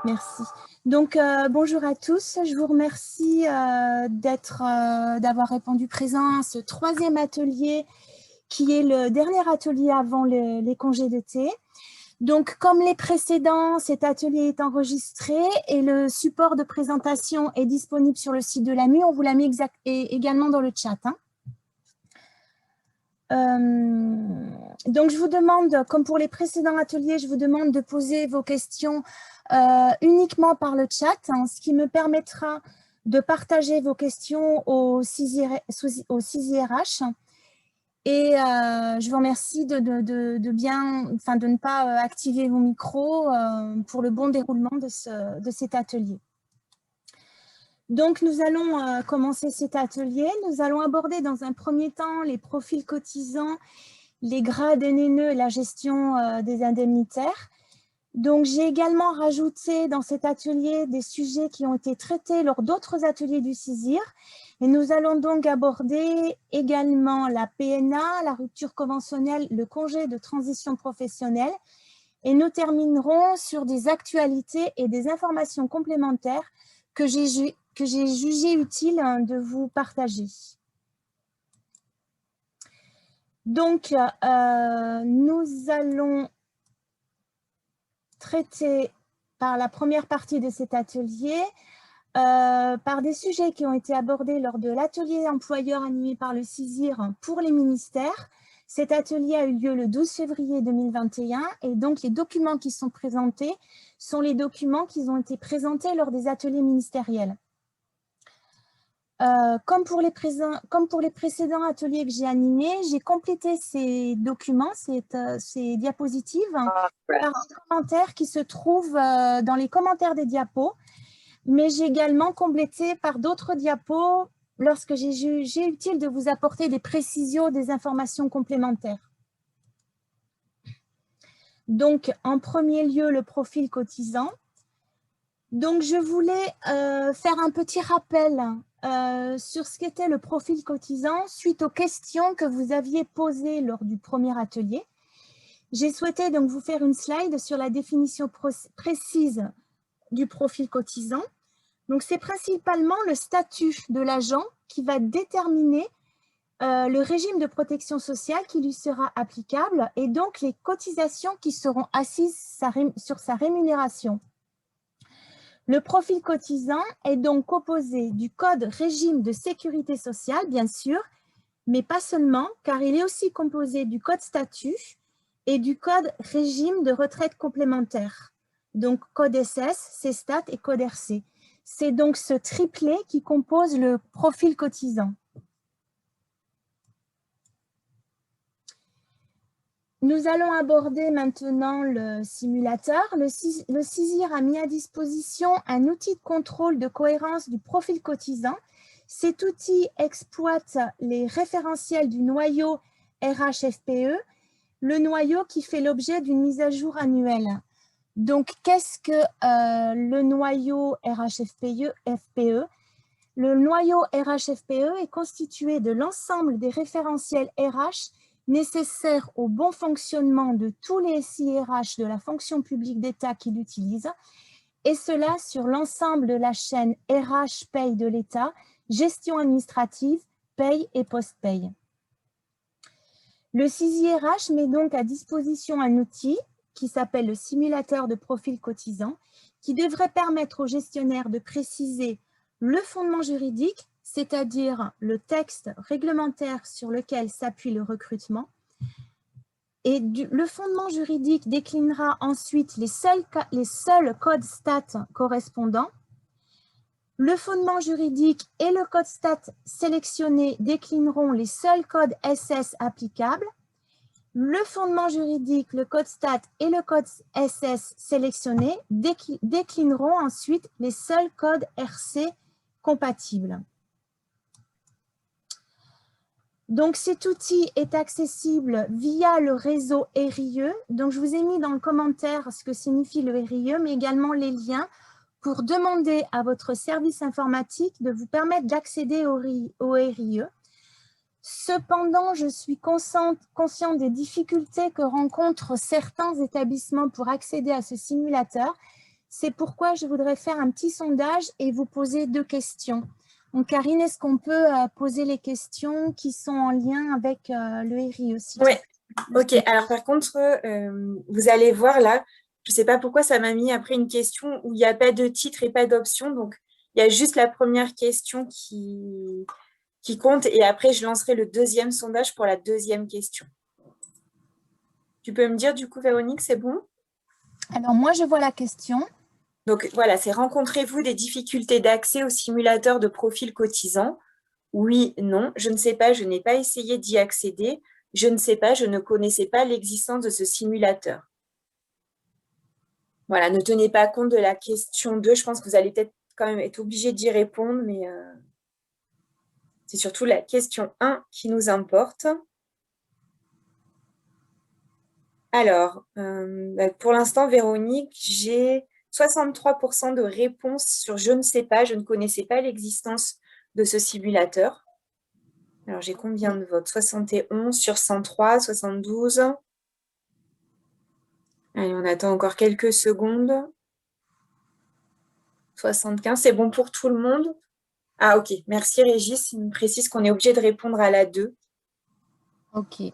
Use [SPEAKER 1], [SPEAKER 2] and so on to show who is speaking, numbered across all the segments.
[SPEAKER 1] Merci. Donc, bonjour à tous. Je vous remercie d'avoir répondu présent à ce troisième atelier qui est le dernier atelier avant les congés d'été. Donc, comme les précédents, cet atelier est enregistré et le support de présentation est disponible sur le site de l'AMU. On vous l'a mis également dans le chat. Donc, je vous demande, comme pour les précédents ateliers, je vous demande de poser vos questions uniquement par le chat, ce qui me permettra de partager vos questions au CISIRH. Et je vous remercie de ne pas activer vos micros pour le bon déroulement de cet atelier. Donc, nous allons commencer cet atelier. Nous allons aborder dans un premier temps les profils cotisants, les grades NNE et la gestion des indemnitaires. Donc, j'ai également rajouté dans cet atelier des sujets qui ont été traités lors d'autres ateliers du CISIR. Et nous allons donc aborder également la PNA, la rupture conventionnelle, le congé de transition professionnelle. Et nous terminerons sur des actualités et des informations complémentaires que j'ai jugé utile de vous partager. Donc, nous allons traiter par la première partie de cet atelier par des sujets qui ont été abordés lors de l'atelier employeur animé par le CISIR pour les ministères. Cet atelier a eu lieu le 12 février 2021 et donc les documents qui sont présentés sont les documents qui ont été présentés lors des ateliers ministériels. Comme pour les précédents ateliers que j'ai animés, j'ai complété ces documents, ces diapositives, par des commentaires qui se trouvent dans les commentaires des diapos, mais j'ai également complété par d'autres diapos lorsque j'ai jugé utile de vous apporter des précisions, des informations complémentaires. Donc, en premier lieu, le profil cotisant. Donc, je voulais faire un petit rappel sur ce qu'était le profil cotisant suite aux questions que vous aviez posées lors du premier atelier. J'ai souhaité donc vous faire une slide sur la définition précise du profil cotisant. Donc, c'est principalement le statut de l'agent qui va déterminer le régime de protection sociale qui lui sera applicable et donc les cotisations qui seront assises sur sa rémunération. Le profil cotisant est donc composé du code régime de sécurité sociale, bien sûr, mais pas seulement, car il est aussi composé du code statut et du code régime de retraite complémentaire. Donc, code SS, CSTAT et code RC. C'est donc ce triplet qui compose le profil cotisant. Nous allons aborder maintenant le simulateur. Le CISIR a mis à disposition un outil de contrôle de cohérence du profil cotisant. Cet outil exploite les référentiels du noyau RH-FPE, le noyau qui fait l'objet d'une mise à jour annuelle. Donc, qu'est-ce que le noyau RH-FPE? Le noyau RH-FPE est constitué de l'ensemble des référentiels RH nécessaires au bon fonctionnement de tous les SIRH de la fonction publique d'État qui l'utilisent, et cela sur l'ensemble de la chaîne RH paye de l'État, gestion administrative, paye et post-paye. Le CISIRH met donc à disposition un outil qui s'appelle le simulateur de profil cotisant, qui devrait permettre aux gestionnaires de préciser le fondement juridique, c'est-à-dire le texte réglementaire sur lequel s'appuie le recrutement. Et le fondement juridique déclinera ensuite les seuls codes stat correspondants. Le fondement juridique et le code stat sélectionné déclineront les seuls codes SS applicables. Le fondement juridique, le code stat et le code SS sélectionnés déclineront ensuite les seuls codes RC compatibles. Donc, cet outil est accessible via le réseau RIE. Donc, je vous ai mis dans le commentaire ce que signifie le RIE, mais également les liens pour demander à votre service informatique de vous permettre d'accéder au RIE. Cependant, je suis consciente des difficultés que rencontrent certains établissements pour accéder à ce simulateur. C'est pourquoi je voudrais faire un petit sondage et vous poser 2 questions. Donc, Karine, est-ce qu'on peut poser les questions qui sont en lien avec le RIE aussi?
[SPEAKER 2] Oui, ok. Alors par contre, vous allez voir là, je ne sais pas pourquoi ça m'a mis après une question où il n'y a pas de titre et pas d'option. Donc, il y a juste la première question qui compte et après, je lancerai le deuxième sondage pour la deuxième question. Tu peux me dire du coup, Véronique, c'est bon?
[SPEAKER 1] Alors, moi, je vois la question.
[SPEAKER 2] Donc voilà, c'est rencontrez-vous des difficultés d'accès au simulateur de profil cotisant? Oui, non, je ne sais pas, je n'ai pas essayé d'y accéder. Je ne sais pas, je ne connaissais pas l'existence de ce simulateur. Voilà, ne tenez pas compte de la question 2. Je pense que vous allez peut-être quand même être obligé d'y répondre, mais c'est surtout la question 1 qui nous importe. Alors, pour l'instant, Véronique, j'ai 63% de réponses sur je ne sais pas, je ne connaissais pas l'existence de ce simulateur. Alors, j'ai combien de votes? 71 sur 103, 72. Allez, on attend encore quelques secondes. 75, c'est bon pour tout le monde? Ah, ok. Merci, Régis. Il me précise qu'on est obligé de répondre à la 2.
[SPEAKER 1] OK.
[SPEAKER 2] Et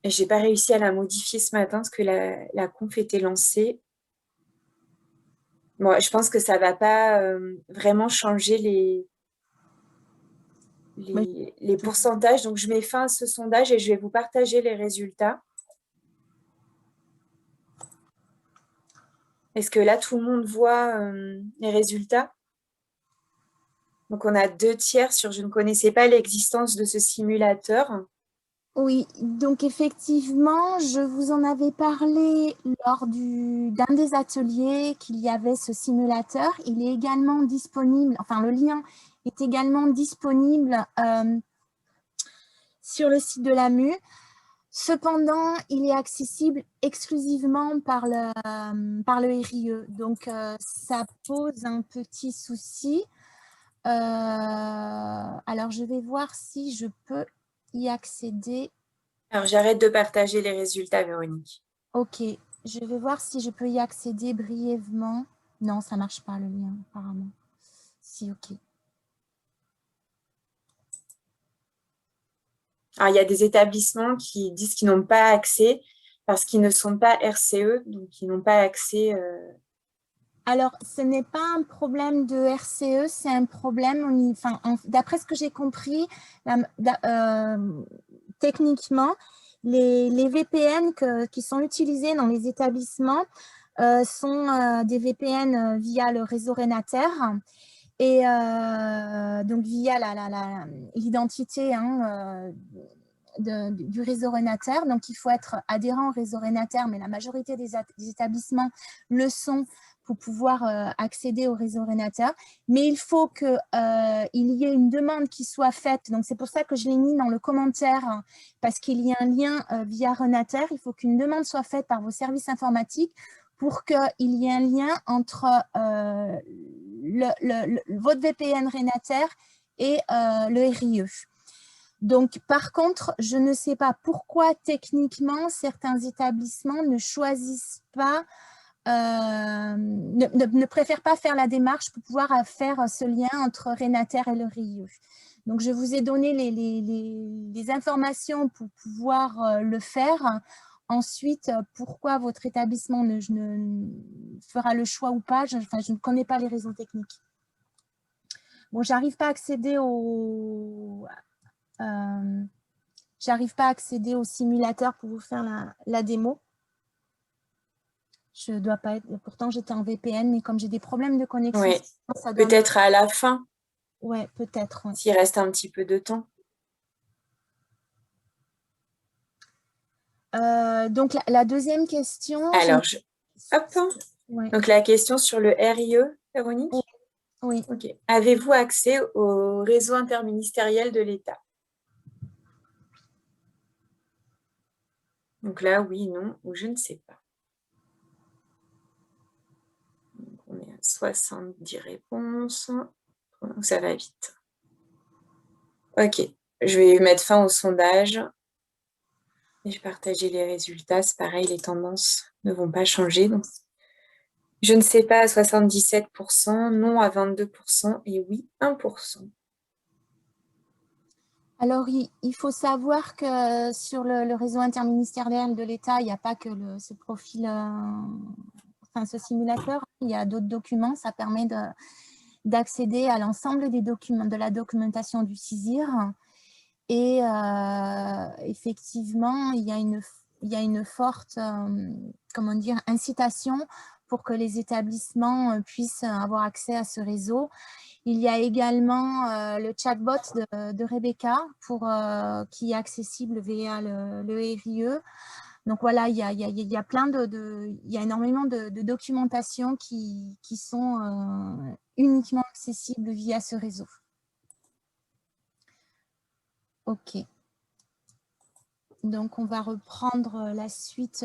[SPEAKER 2] je n'ai pas réussi à la modifier ce matin parce que la conf était lancée. Bon, je pense que ça ne va pas vraiment changer les pourcentages. Donc, je mets fin à ce sondage et je vais vous partager les résultats. Est-ce que là, tout le monde voit les résultats? Donc, on a 2 tiers sur je ne connaissais pas l'existence de ce simulateur.
[SPEAKER 1] Oui, donc effectivement, je vous en avais parlé lors d'un des ateliers qu'il y avait ce simulateur. Il est également disponible, enfin le lien est également disponible sur le site de l'AMU. Cependant, il est accessible exclusivement par le RIE. Donc, ça pose un petit souci. Alors, je vais voir si je peux y accéder.
[SPEAKER 2] Alors, j'arrête de partager les résultats, Véronique.
[SPEAKER 1] Ok, je vais voir si je peux y accéder brièvement. Non, ça ne marche pas le lien, apparemment. Si, ok.
[SPEAKER 2] Alors, il y a des établissements qui disent qu'ils n'ont pas accès parce qu'ils ne sont pas RCE, donc ils n'ont pas accès.
[SPEAKER 1] Alors, ce n'est pas un problème de RCE, c'est un problème, enfin, d'après ce que j'ai compris, techniquement, les VPN qui sont utilisés dans les établissements sont des VPN via le réseau Renater et donc via l'identité du réseau Renater. Donc, il faut être adhérent au réseau Renater, mais la majorité des établissements le sont pour pouvoir accéder au réseau Renater. Mais il faut qu'il y ait une demande qui soit faite. Donc, c'est pour ça que je l'ai mis dans le commentaire, parce qu'il y a un lien via Renater. Il faut qu'une demande soit faite par vos services informatiques pour qu'il y ait un lien entre votre VPN Renater et le RIE. Donc, par contre, je ne sais pas pourquoi techniquement certains établissements ne choisissent pas, ne préfèrent pas faire la démarche pour pouvoir faire ce lien entre Renater et le RIE. Donc, je vous ai donné les informations pour pouvoir le faire. Ensuite, pourquoi votre établissement ne fera le choix ou pas, je ne connais pas les raisons techniques. Bon, j'arrive pas à accéder j'arrive pas à accéder au simulateur pour vous faire la démo. Je dois pas être. Pourtant, j'étais en VPN, mais comme j'ai des problèmes de connexion,
[SPEAKER 2] Ouais.
[SPEAKER 1] ça doit.
[SPEAKER 2] Peut-être à la fin.
[SPEAKER 1] Ouais, peut-être. Ouais.
[SPEAKER 2] S'il reste un petit peu de temps.
[SPEAKER 1] Donc, la deuxième question.
[SPEAKER 2] Alors, hop.
[SPEAKER 1] Ouais.
[SPEAKER 2] Donc, la question sur le RIE, Véronique.
[SPEAKER 1] Oui.
[SPEAKER 2] Ok. Avez-vous accès au réseau interministériel de l'État? Donc là, oui, non, ou je ne sais pas. Donc, on est à 70 réponses. Ça va vite. Ok. Je vais mettre fin au sondage. Et je vais partager les résultats. C'est pareil, les tendances ne vont pas changer. Donc, Je ne sais pas à 77%, non à 22% et oui 1%.
[SPEAKER 1] Alors, il faut savoir que sur le réseau interministériel de l'État, il n'y a pas que ce profil, enfin ce simulateur, il y a d'autres documents, ça permet d'accéder à l'ensemble des documents, de la documentation du CISIR. Et effectivement, il y a une forte comment dire, incitation pour que les établissements puissent avoir accès à ce réseau. Il y a également le chatbot de Rebecca qui est accessible via le RIE. Donc voilà, il y a plein il y a énormément de documentation qui sont uniquement accessibles via ce réseau. OK. Donc, on va reprendre la suite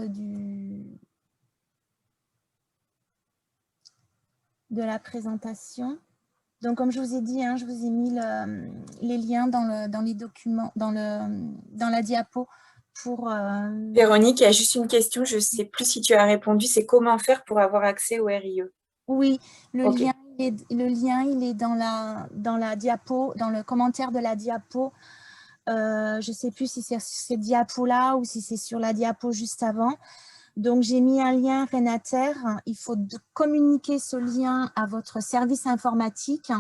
[SPEAKER 1] de la présentation. Donc, comme je vous ai dit, hein, je vous ai mis les liens dans les documents, dans la diapo pour…
[SPEAKER 2] Véronique, il y a juste une question, je ne sais plus si tu as répondu, c'est comment faire pour avoir accès au RIE?
[SPEAKER 1] Oui, le
[SPEAKER 2] Okay.
[SPEAKER 1] lien, il est dans la diapo, dans le commentaire de la diapo. Je ne sais plus si c'est sur cette diapo-là ou si c'est sur la diapo juste avant. Donc, j'ai mis un lien Renater. Il faut communiquer ce lien à votre service informatique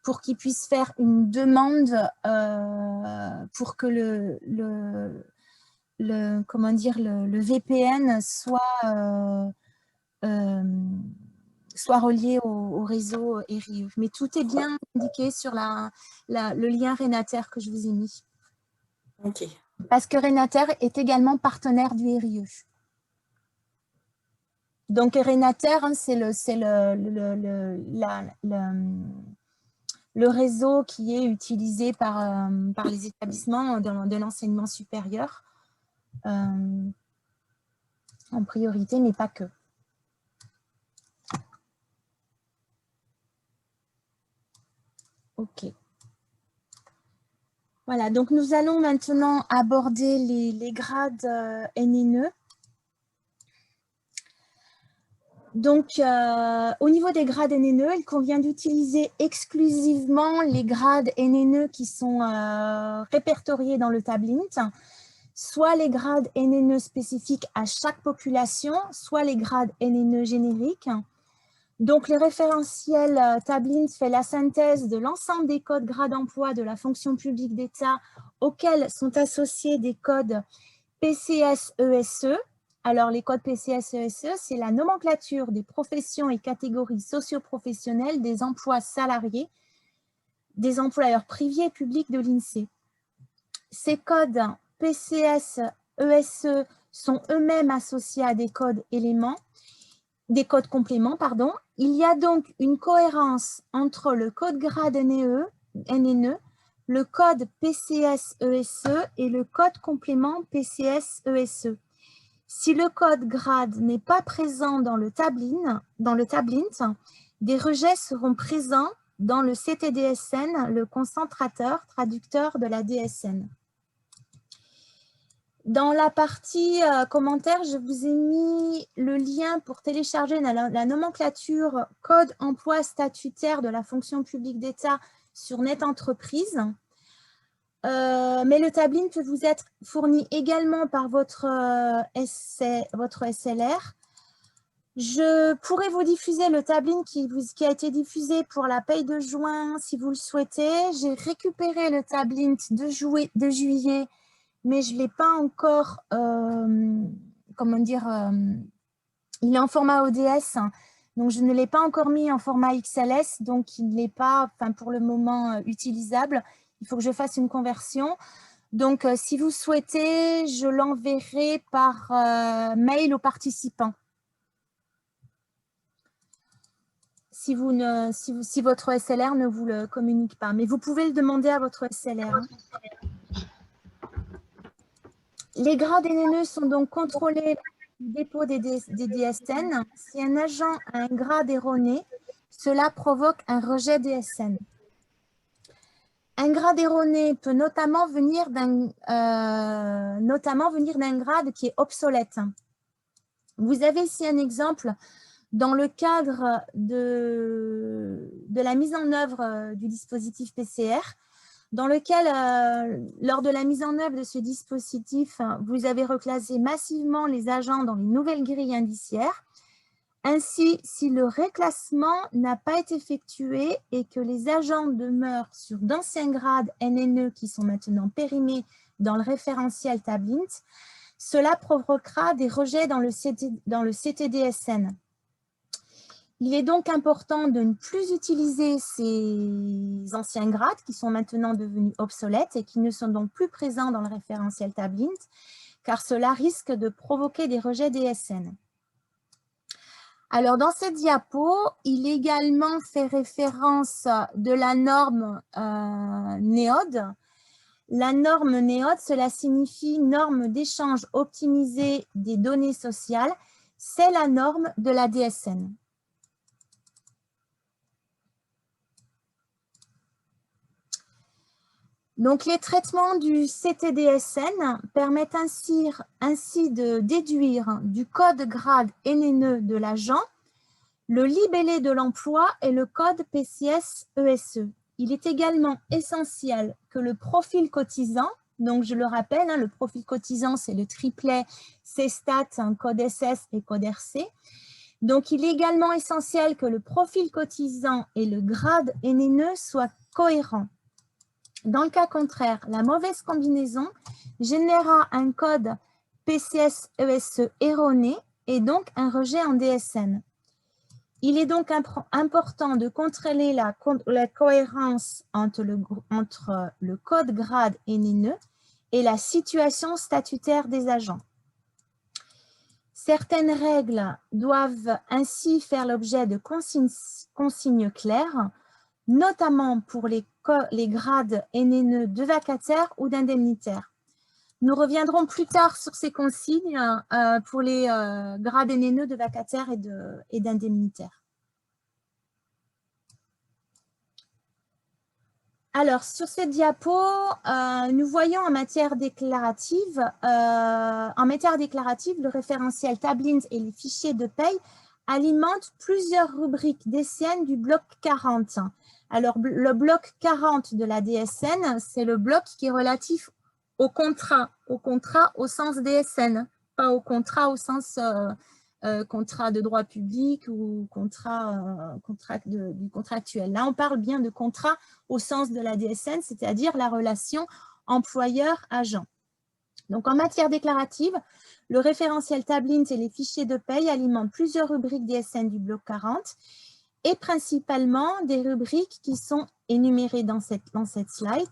[SPEAKER 1] pour qu'il puisse faire une demande pour que comment dire, le VPN soit relié au réseau RIE. Mais tout est bien indiqué sur le lien Renater que je vous ai mis.
[SPEAKER 2] Ok.
[SPEAKER 1] Parce que Renater est également partenaire du RIE. Donc, Renater, hein, c'est le réseau qui est utilisé par les établissements de l'enseignement supérieur en priorité, mais pas que. OK. Voilà, donc nous allons maintenant aborder les grades NNE. Donc, au niveau des grades NNE, il convient d'utiliser exclusivement les grades NNE qui sont répertoriés dans le Tablint, soit les grades NNE spécifiques à chaque population, soit les grades NNE génériques. Donc, le référentiel Tablint fait la synthèse de l'ensemble des codes grades emploi de la fonction publique d'État auxquels sont associés des codes PCS-ESE. Alors, les codes PCS-ESE, c'est la nomenclature des professions et catégories socio-professionnelles des emplois salariés des employeurs privés et publics de l'INSEE. Ces codes PCS-ESE sont eux-mêmes associés à des codes éléments, des codes compléments, pardon. Il y a donc une cohérence entre le code grade NNE, le code PCS-ESE et le code complément PCS-ESE. Si le code grade n'est pas présent dans le Tablint, des rejets seront présents dans le CTDSN, le concentrateur traducteur de la DSN. Dans la partie commentaires, je vous ai mis le lien pour télécharger la nomenclature code emploi statutaire de la fonction publique d'État sur NetEntreprise. Mais le Tablint peut vous être fourni également par votre SLR. Je pourrais vous diffuser le Tablint qui a été diffusé pour la paye de juin si vous le souhaitez. J'ai récupéré le Tablint de juillet, mais je ne l'ai pas encore, comment dire, il est en format ODS, donc je ne l'ai pas encore mis en format XLS, donc il n'est pas, enfin, pour le moment, utilisable. Il faut que je fasse une conversion. Donc, si vous souhaitez, je l'enverrai par mail aux participants. Si votre SLR ne vous le communique pas. Mais vous pouvez le demander à votre SLR. Les grades NNE sont donc contrôlés du dépôt des DSN. Si un agent a un grade erroné, cela provoque un rejet DSN. Un grade erroné peut notamment venir d'un grade qui est obsolète. Vous avez ici un exemple dans le cadre de la mise en œuvre du dispositif PCR, dans lequel, lors de la mise en œuvre de ce dispositif, vous avez reclassé massivement les agents dans les nouvelles grilles indiciaires. Ainsi, si le reclassement n'a pas été effectué et que les agents demeurent sur d'anciens grades NNE qui sont maintenant périmés dans le référentiel Tablint, cela provoquera des rejets dans le CTDSN. Il est donc important de ne plus utiliser ces anciens grades qui sont maintenant devenus obsolètes et qui ne sont donc plus présents dans le référentiel Tablint, car cela risque de provoquer des rejets DSN. Alors, dans cette diapo, il est également fait référence de la norme NEOD. La norme NEOD, cela signifie norme d'échange optimisé des données sociales. C'est la norme de la DSN. Donc, les traitements du CTDSN permettent ainsi de déduire du code grade NNE de l'agent le libellé de l'emploi et le code PCS-ESE. Il est également essentiel que le profil cotisant, donc je le rappelle, le profil cotisant, c'est le triplet CSTAT, code SS et code RC. Donc, il est également essentiel que le profil cotisant et le grade NNE soient cohérents. Dans le cas contraire, la mauvaise combinaison générera un code PCS-ESE erroné et donc un rejet en DSN. Il est donc important de contrôler la cohérence entre le code grade NNE et la situation statutaire des agents. Certaines règles doivent ainsi faire l'objet de consignes claires, notamment pour les grades NNE de vacataires ou d'indemnitaires. Nous reviendrons plus tard sur ces consignes pour les grades NNE de vacataires et d'indemnitaires. Alors, sur cette diapo, nous voyons en matière déclarative, le référentiel Tablint et les fichiers de paye alimentent plusieurs rubriques DSN du bloc 40. Alors, le bloc 40 de la DSN, c'est le bloc qui est relatif au contrat au sens DSN, pas au contrat au sens contrat de droit public ou du contractuel. Là, on parle bien de contrat au sens de la DSN, c'est-à-dire la relation employeur-agent. Donc, en matière déclarative, le référentiel Tablint et les fichiers de paye alimentent plusieurs rubriques DSN du bloc 40 et principalement des rubriques qui sont énumérées dans cette slide.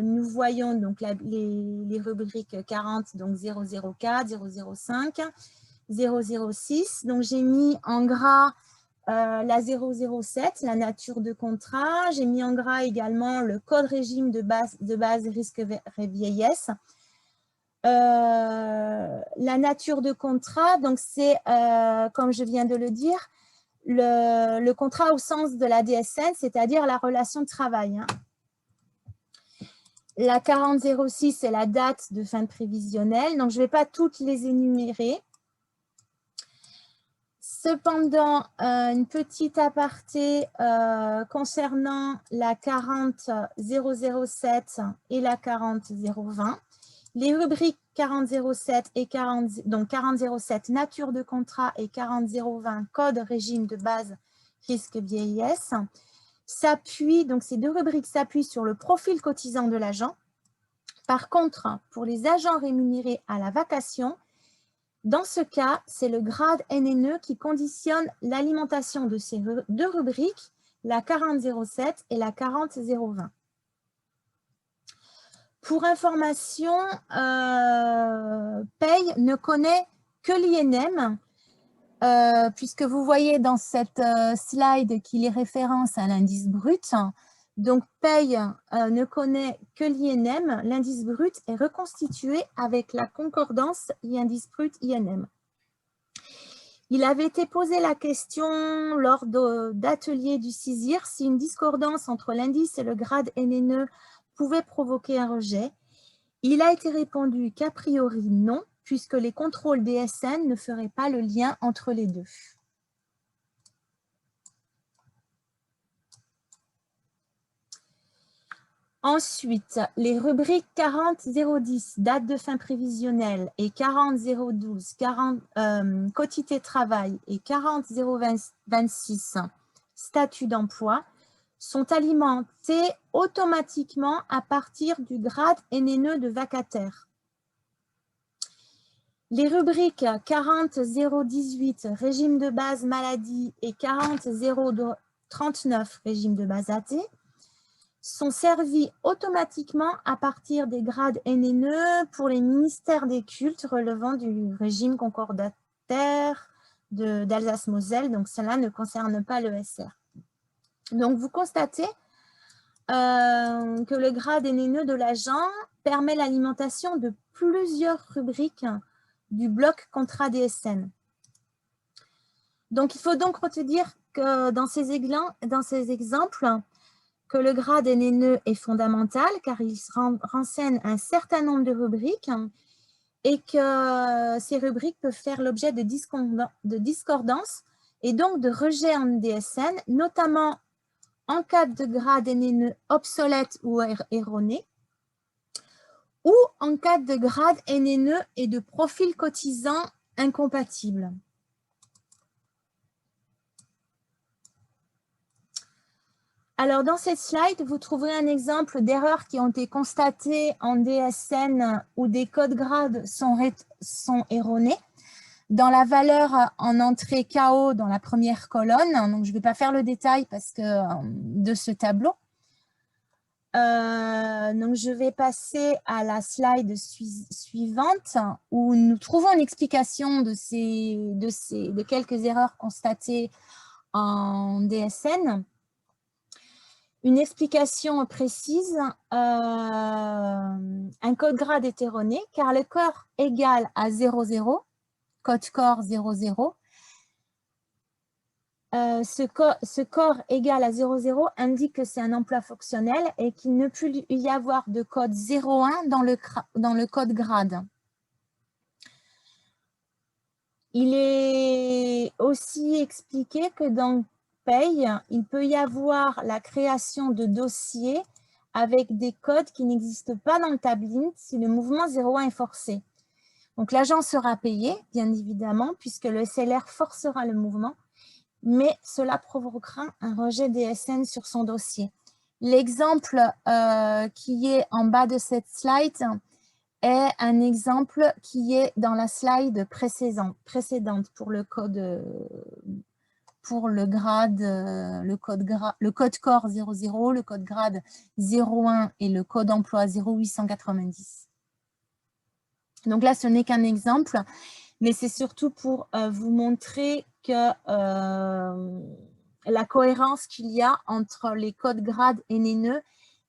[SPEAKER 1] Nous voyons donc les rubriques 40, donc 004, 005, 006. Donc, j'ai mis en gras la 007, la nature de contrat. J'ai mis en gras également le code régime de base risque vieillesse. La nature de contrat, donc c'est, comme je viens de le dire, le contrat au sens de la DSN, c'est-à-dire la relation de travail. La 4006, c'est la date de fin de prévisionnel. Donc, je ne vais pas toutes les énumérer. Cependant, une petite aparté concernant la 40007 et la 40020. Les rubriques 4007 et 4007 nature de contrat et 40020 code régime de base risque vieillesse s'appuient, donc ces deux rubriques s'appuient sur le profil cotisant de l'agent. Par contre, pour les agents rémunérés à la vacation, dans ce cas, c'est le grade NNE qui conditionne l'alimentation de ces deux rubriques, la 4007 et la 40020. Pour information, Paye ne connaît que l'INM, puisque vous voyez dans cette slide qu'il est référence à l'indice brut. Donc, Paye ne connaît que l'INM. L'indice brut est reconstitué avec la concordance indice brut INM. Il avait été posé la question lors d'ateliers du CISIR si une discordance entre l'indice et le grade NNE pouvait provoquer un rejet. Il a été répondu qu'a priori non, puisque les contrôles DSN ne feraient pas le lien entre les deux. Ensuite, les rubriques 40.010, date de fin prévisionnelle, et 40.012, quotité travail, et 40.026, statut d'emploi, sont alimentés automatiquement à partir du grade NNE de vacataire. Les rubriques 40.018, régime de base maladie, et 40.039, régime de base AT, sont servis automatiquement à partir des grades NNE pour les ministères des cultes relevant du régime concordataire d'Alsace-Moselle. Donc, cela ne concerne pas l'ESR. Donc, vous constatez que le grade NNE de l'agent permet l'alimentation de plusieurs rubriques du bloc contrat DSN. Donc, il faut donc retenir que dans ces exemples, que le grade NNE est fondamental car il renseigne un certain nombre de rubriques et que ces rubriques peuvent faire l'objet de discordance et donc de rejet en DSN, notamment en cas de grade NNE obsolète ou erroné, ou en cas de grade NNE et de profil cotisant incompatible. Alors, dans cette slide, vous trouverez un exemple d'erreurs qui ont été constatées en DSN où des codes grades sont erronés. Dans la valeur en entrée KO dans la première colonne, donc je ne vais pas faire le détail parce que de ce tableau. Donc, je vais passer à la slide suivante où nous trouvons une explication de quelques erreurs constatées en DSN. Une explication précise, un code grade est erroné car le corps égal à 00, code corps 00, ce corps égal à 00 indique que c'est un emploi fonctionnel et qu'il ne peut y avoir de code 01 dans le code grade. Il est aussi expliqué que dans paye, il peut y avoir la création de dossiers avec des codes qui n'existent pas dans le tableau si le mouvement 01 est forcé. Donc, l'agent sera payé, bien évidemment, puisque le SLR forcera le mouvement, mais cela provoquera un rejet DSN sur son dossier. L'exemple qui est en bas de cette slide est un exemple qui est dans la slide précédente pour le code le code corps 00, le code grade 01 et le code emploi 0890. Donc là, ce n'est qu'un exemple, mais c'est surtout pour vous montrer que la cohérence qu'il y a entre les codes grades NNE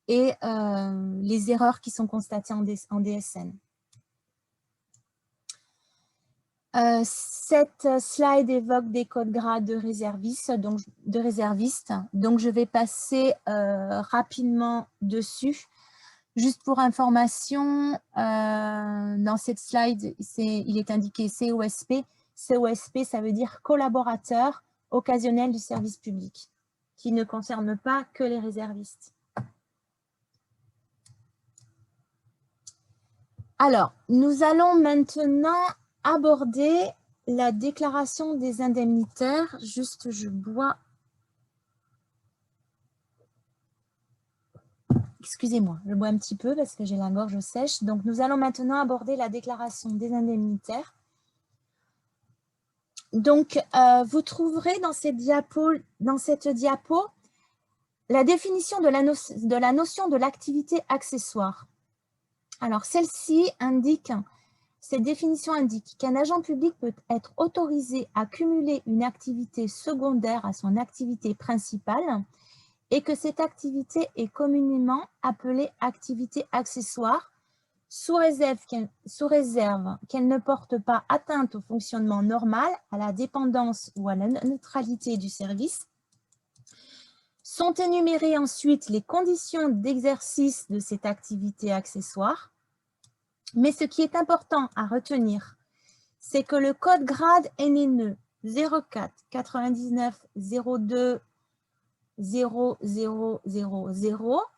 [SPEAKER 1] et les erreurs qui sont constatées en DSN. Cette slide évoque des codes grades de réservistes, donc je vais passer rapidement dessus. Juste pour information, dans cette slide, il est indiqué COSP. COSP, ça veut dire collaborateur occasionnel du service public, qui ne concerne pas que les réservistes. Alors, nous allons maintenant aborder la déclaration des indemnitaires. Juste, je bois. Excusez-moi, je bois un petit peu parce que j'ai la gorge sèche. Donc, nous allons maintenant aborder la déclaration des indemnitaires. Donc, vous trouverez dans cette diapo la définition de la notion de l'activité accessoire. Alors, cette définition indique qu'un agent public peut être autorisé à cumuler une activité secondaire à son activité principale et que cette activité est communément appelée activité accessoire sous réserve qu'elle ne porte pas atteinte au fonctionnement normal, à la dépendance ou à la neutralité du service. Sont énumérées ensuite les conditions d'exercice de cette activité accessoire. Mais ce qui est important à retenir, c'est que le code grade NNE 04 99 02 0000,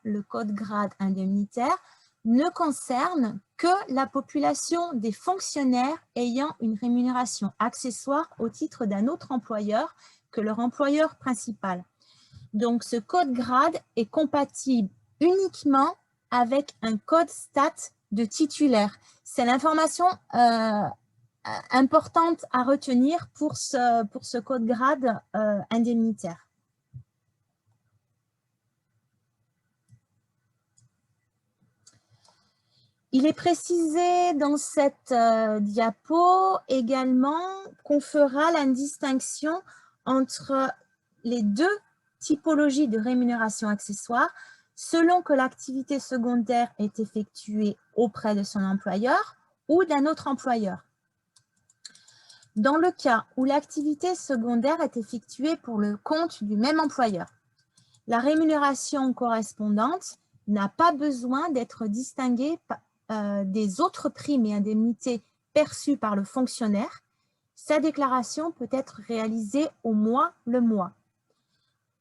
[SPEAKER 1] le code grade indemnitaire, ne concerne que la population des fonctionnaires ayant une rémunération accessoire au titre d'un autre employeur que leur employeur principal. Donc, ce code grade est compatible uniquement avec un code stat de titulaire. C'est l'information importante à retenir pour ce code grade indemnitaire. Il est précisé dans cette diapo également qu'on fera la distinction entre les deux typologies de rémunération accessoire selon que l'activité secondaire est effectuée auprès de son employeur ou d'un autre employeur. Dans le cas où l'activité secondaire est effectuée pour le compte du même employeur, la rémunération correspondante n'a pas besoin d'être distinguée des autres primes et indemnités perçues par le fonctionnaire. Sa déclaration peut être réalisée au mois le mois.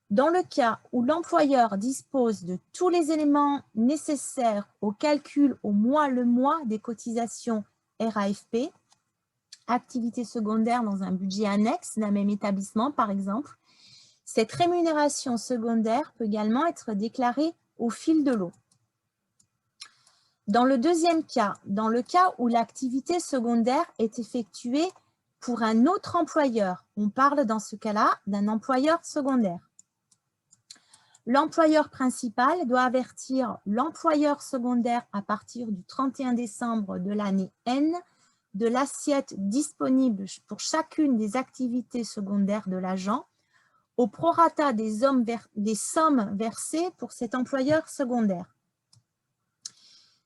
[SPEAKER 1] Dans le cas où l'employeur dispose de tous les éléments nécessaires au calcul au mois le mois des cotisations RAFP, activité secondaire dans un budget annexe d'un même établissement par exemple, cette rémunération secondaire peut également être déclarée au fil de l'eau. Dans le deuxième cas, dans le cas où l'activité secondaire est effectuée pour un autre employeur, on parle dans ce cas-là d'un employeur secondaire. L'employeur principal doit avertir l'employeur secondaire à partir du 31 décembre de l'année N de l'assiette disponible pour chacune des activités secondaires de l'agent au prorata des sommes versées pour cet employeur secondaire.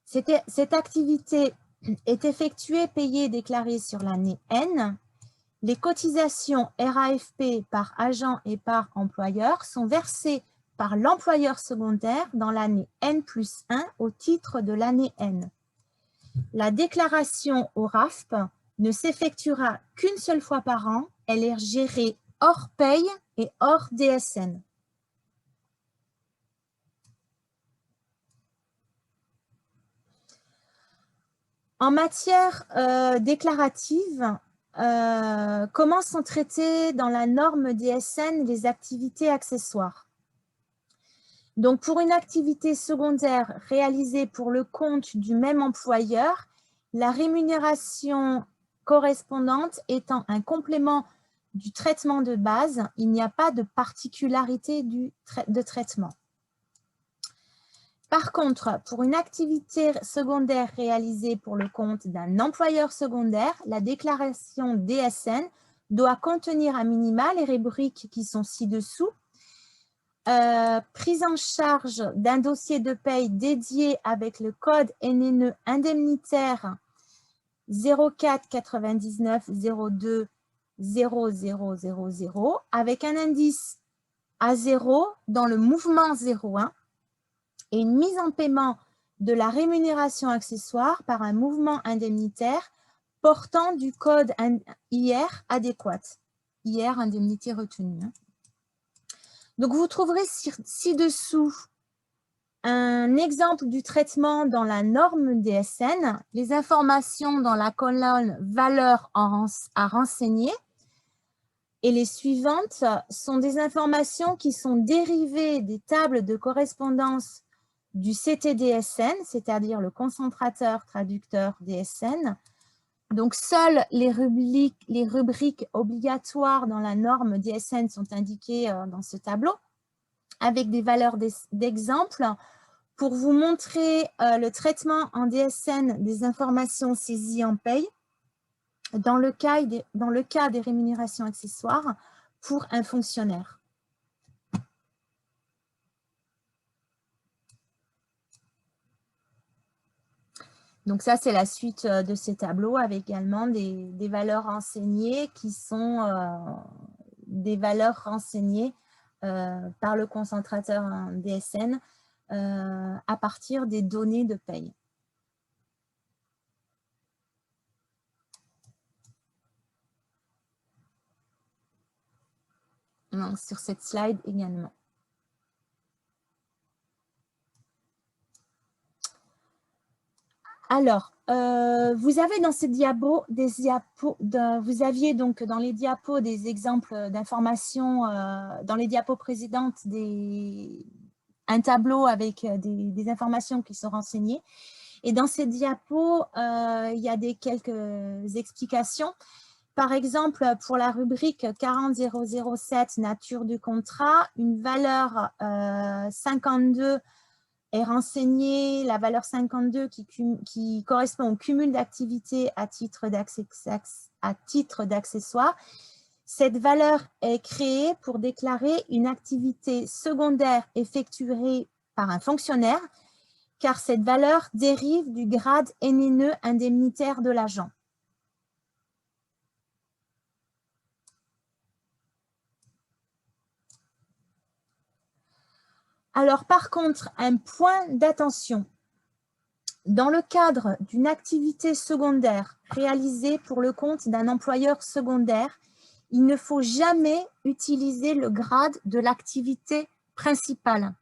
[SPEAKER 1] Cette activité est effectuée, payée et déclarée sur l'année N. Les cotisations RAFP par agent et par employeur sont versées par l'employeur secondaire dans l'année N+1 au titre de l'année N. La déclaration au RAFP ne s'effectuera qu'une seule fois par an. Elle est gérée hors paye et hors DSN. En matière déclarative, comment sont traitées dans la norme DSN les activités accessoires? Donc, pour une activité secondaire réalisée pour le compte du même employeur, la rémunération correspondante étant un complément du traitement de base, il n'y a pas de particularité de traitement. Par contre, pour une activité secondaire réalisée pour le compte d'un employeur secondaire, la déclaration DSN doit contenir à minima les rubriques qui sont ci-dessous. Prise en charge d'un dossier de paye dédié avec le code NNE indemnitaire 04 99 02 0000 avec un indice à 0 dans le mouvement 01 et une mise en paiement de la rémunération accessoire par un mouvement indemnitaire portant du code IR adéquat. IR, indemnité retenue. Donc, vous trouverez ci-dessous un exemple du traitement dans la norme DSN, les informations dans la colonne « Valeurs à renseigner ». Et les suivantes sont des informations qui sont dérivées des tables de correspondance du CTDSN, c'est-à-dire le concentrateur traducteur DSN. Donc, seules les rubriques obligatoires dans la norme DSN sont indiquées dans ce tableau, avec des valeurs d'exemple pour vous montrer le traitement en DSN des informations saisies en paye dans le cas des rémunérations accessoires pour un fonctionnaire. Donc ça, c'est la suite de ces tableaux avec également des valeurs renseignées qui sont des valeurs renseignées par le concentrateur DSN à partir des données de paye. Donc, sur cette slide également. Alors, vous avez dans ces diapos vous aviez donc dans les diapos des exemples d'informations, dans les diapos précédentes, un tableau avec des informations qui sont renseignées. Et dans ces diapos, il y a quelques explications. Par exemple, pour la rubrique 40007, nature du contrat, une valeur 52 est renseignée, la valeur 52 qui correspond au cumul d'activités à titre d'accessoire. Cette valeur est créée pour déclarer une activité secondaire effectuée par un fonctionnaire, car cette valeur dérive du grade NNE indemnitaire de l'agent. Alors, par contre, un point d'attention. Dans le cadre d'une activité secondaire réalisée pour le compte d'un employeur secondaire, il ne faut jamais utiliser le grade de l'activité principale.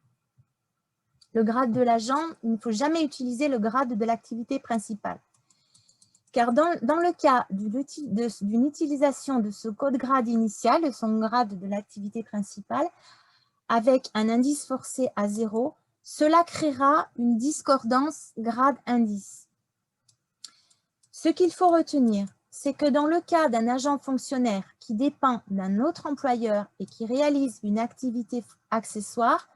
[SPEAKER 1] Le grade de l'agent, il ne faut jamais utiliser le grade de l'activité principale. Car dans le cas d'une utilisation de ce code grade initial, de son grade de l'activité principale, avec un indice forcé à 0, cela créera une discordance grade-indice. Ce qu'il faut retenir, c'est que dans le cas d'un agent fonctionnaire qui dépend d'un autre employeur et qui réalise une activité accessoire,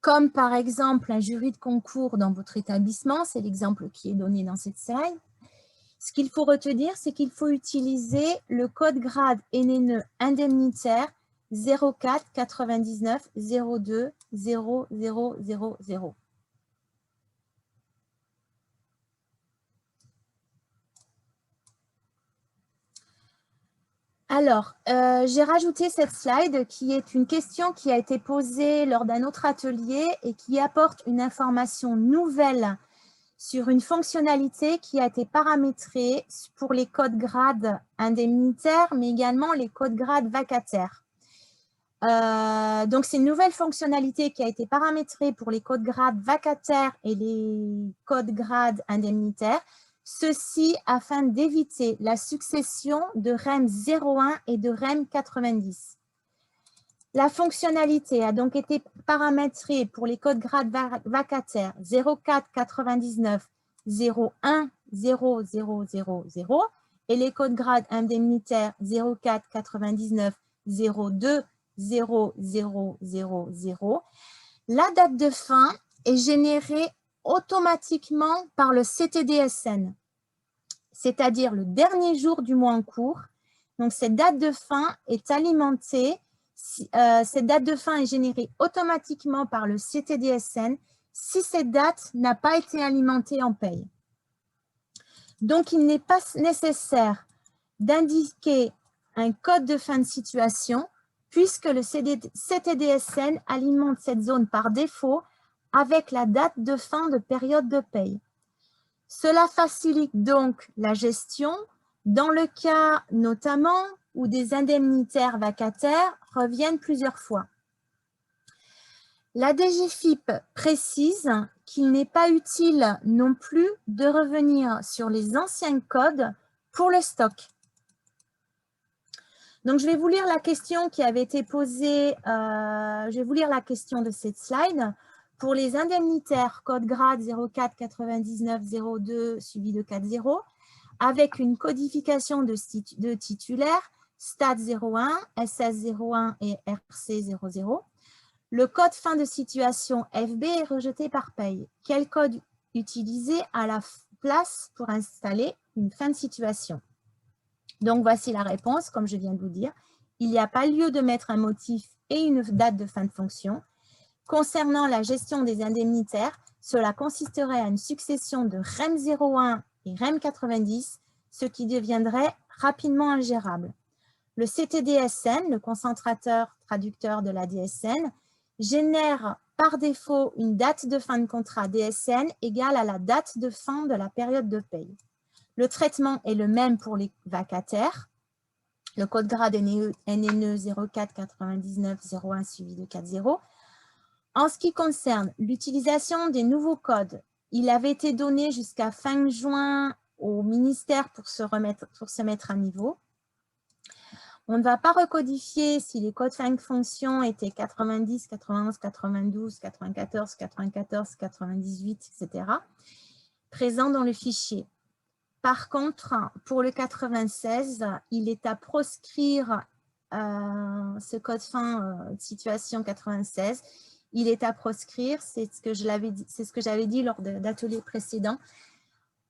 [SPEAKER 1] comme par exemple un jury de concours dans votre établissement, c'est l'exemple qui est donné dans cette slide, ce qu'il faut retenir, c'est qu'il faut utiliser le code grade NNE indemnitaire 04 99 02 0000. Alors, j'ai rajouté cette slide qui est une question qui a été posée lors d'un autre atelier et qui apporte une information nouvelle sur une fonctionnalité qui a été paramétrée pour les codes grades indemnitaires, mais également les codes grades vacataires. Donc, c'est une nouvelle fonctionnalité qui a été paramétrée pour les codes grades vacataires et les codes grades indemnitaires. Ceci afin d'éviter la succession de REM 01 et de REM 90. La fonctionnalité a donc été paramétrée pour les codes grades vacataires 04 99 01 0000 et les codes grades indemnitaires 04 99 02 0000. La date de fin est générée automatiquement par le CTDSN, c'est-à-dire le dernier jour du mois en cours. Donc, cette date de fin est alimentée, cette date de fin est générée automatiquement par le CTDSN si cette date n'a pas été alimentée en paye. Donc, il n'est pas nécessaire d'indiquer un code de fin de situation puisque le CTDSN alimente cette zone par défaut avec la date de fin de période de paye. Cela facilite donc la gestion dans le cas notamment où des indemnitaires vacataires reviennent plusieurs fois. La DGFiP précise qu'il n'est pas utile non plus de revenir sur les anciens codes pour le stock. Donc, je vais vous lire la question qui avait été posée, je vais vous lire la question de cette slide. Pour les indemnitaires, code grade 04 99 02 suivi de 40, avec une codification de titulaires, STAT 01, SS 01 et RC 00, le code fin de situation FB est rejeté par paye. Quel code utiliser à la place pour installer une fin de situation? Donc, voici la réponse, comme je viens de vous dire. Il n'y a pas lieu de mettre un motif et une date de fin de fonction. Concernant la gestion des indemnitaires, cela consisterait à une succession de REM 01 et REM 90, ce qui deviendrait rapidement ingérable. Le CTDSN, le concentrateur traducteur de la DSN, génère par défaut une date de fin de contrat DSN égale à la date de fin de la période de paye. Le traitement est le même pour les vacataires. le code grade NNE 049901 suivi de 40. En ce qui concerne l'utilisation des nouveaux codes, il avait été donné jusqu'à fin juin au ministère pour se mettre à niveau. On ne va pas recodifier si les codes 5 fonctions étaient 90, 91, 92, 94, 94, 98, etc. présents dans le fichier. Par contre, pour le 96, il est à proscrire ce code fin situation 96. Il est à proscrire, c'est ce que j'avais dit lors d'ateliers précédents.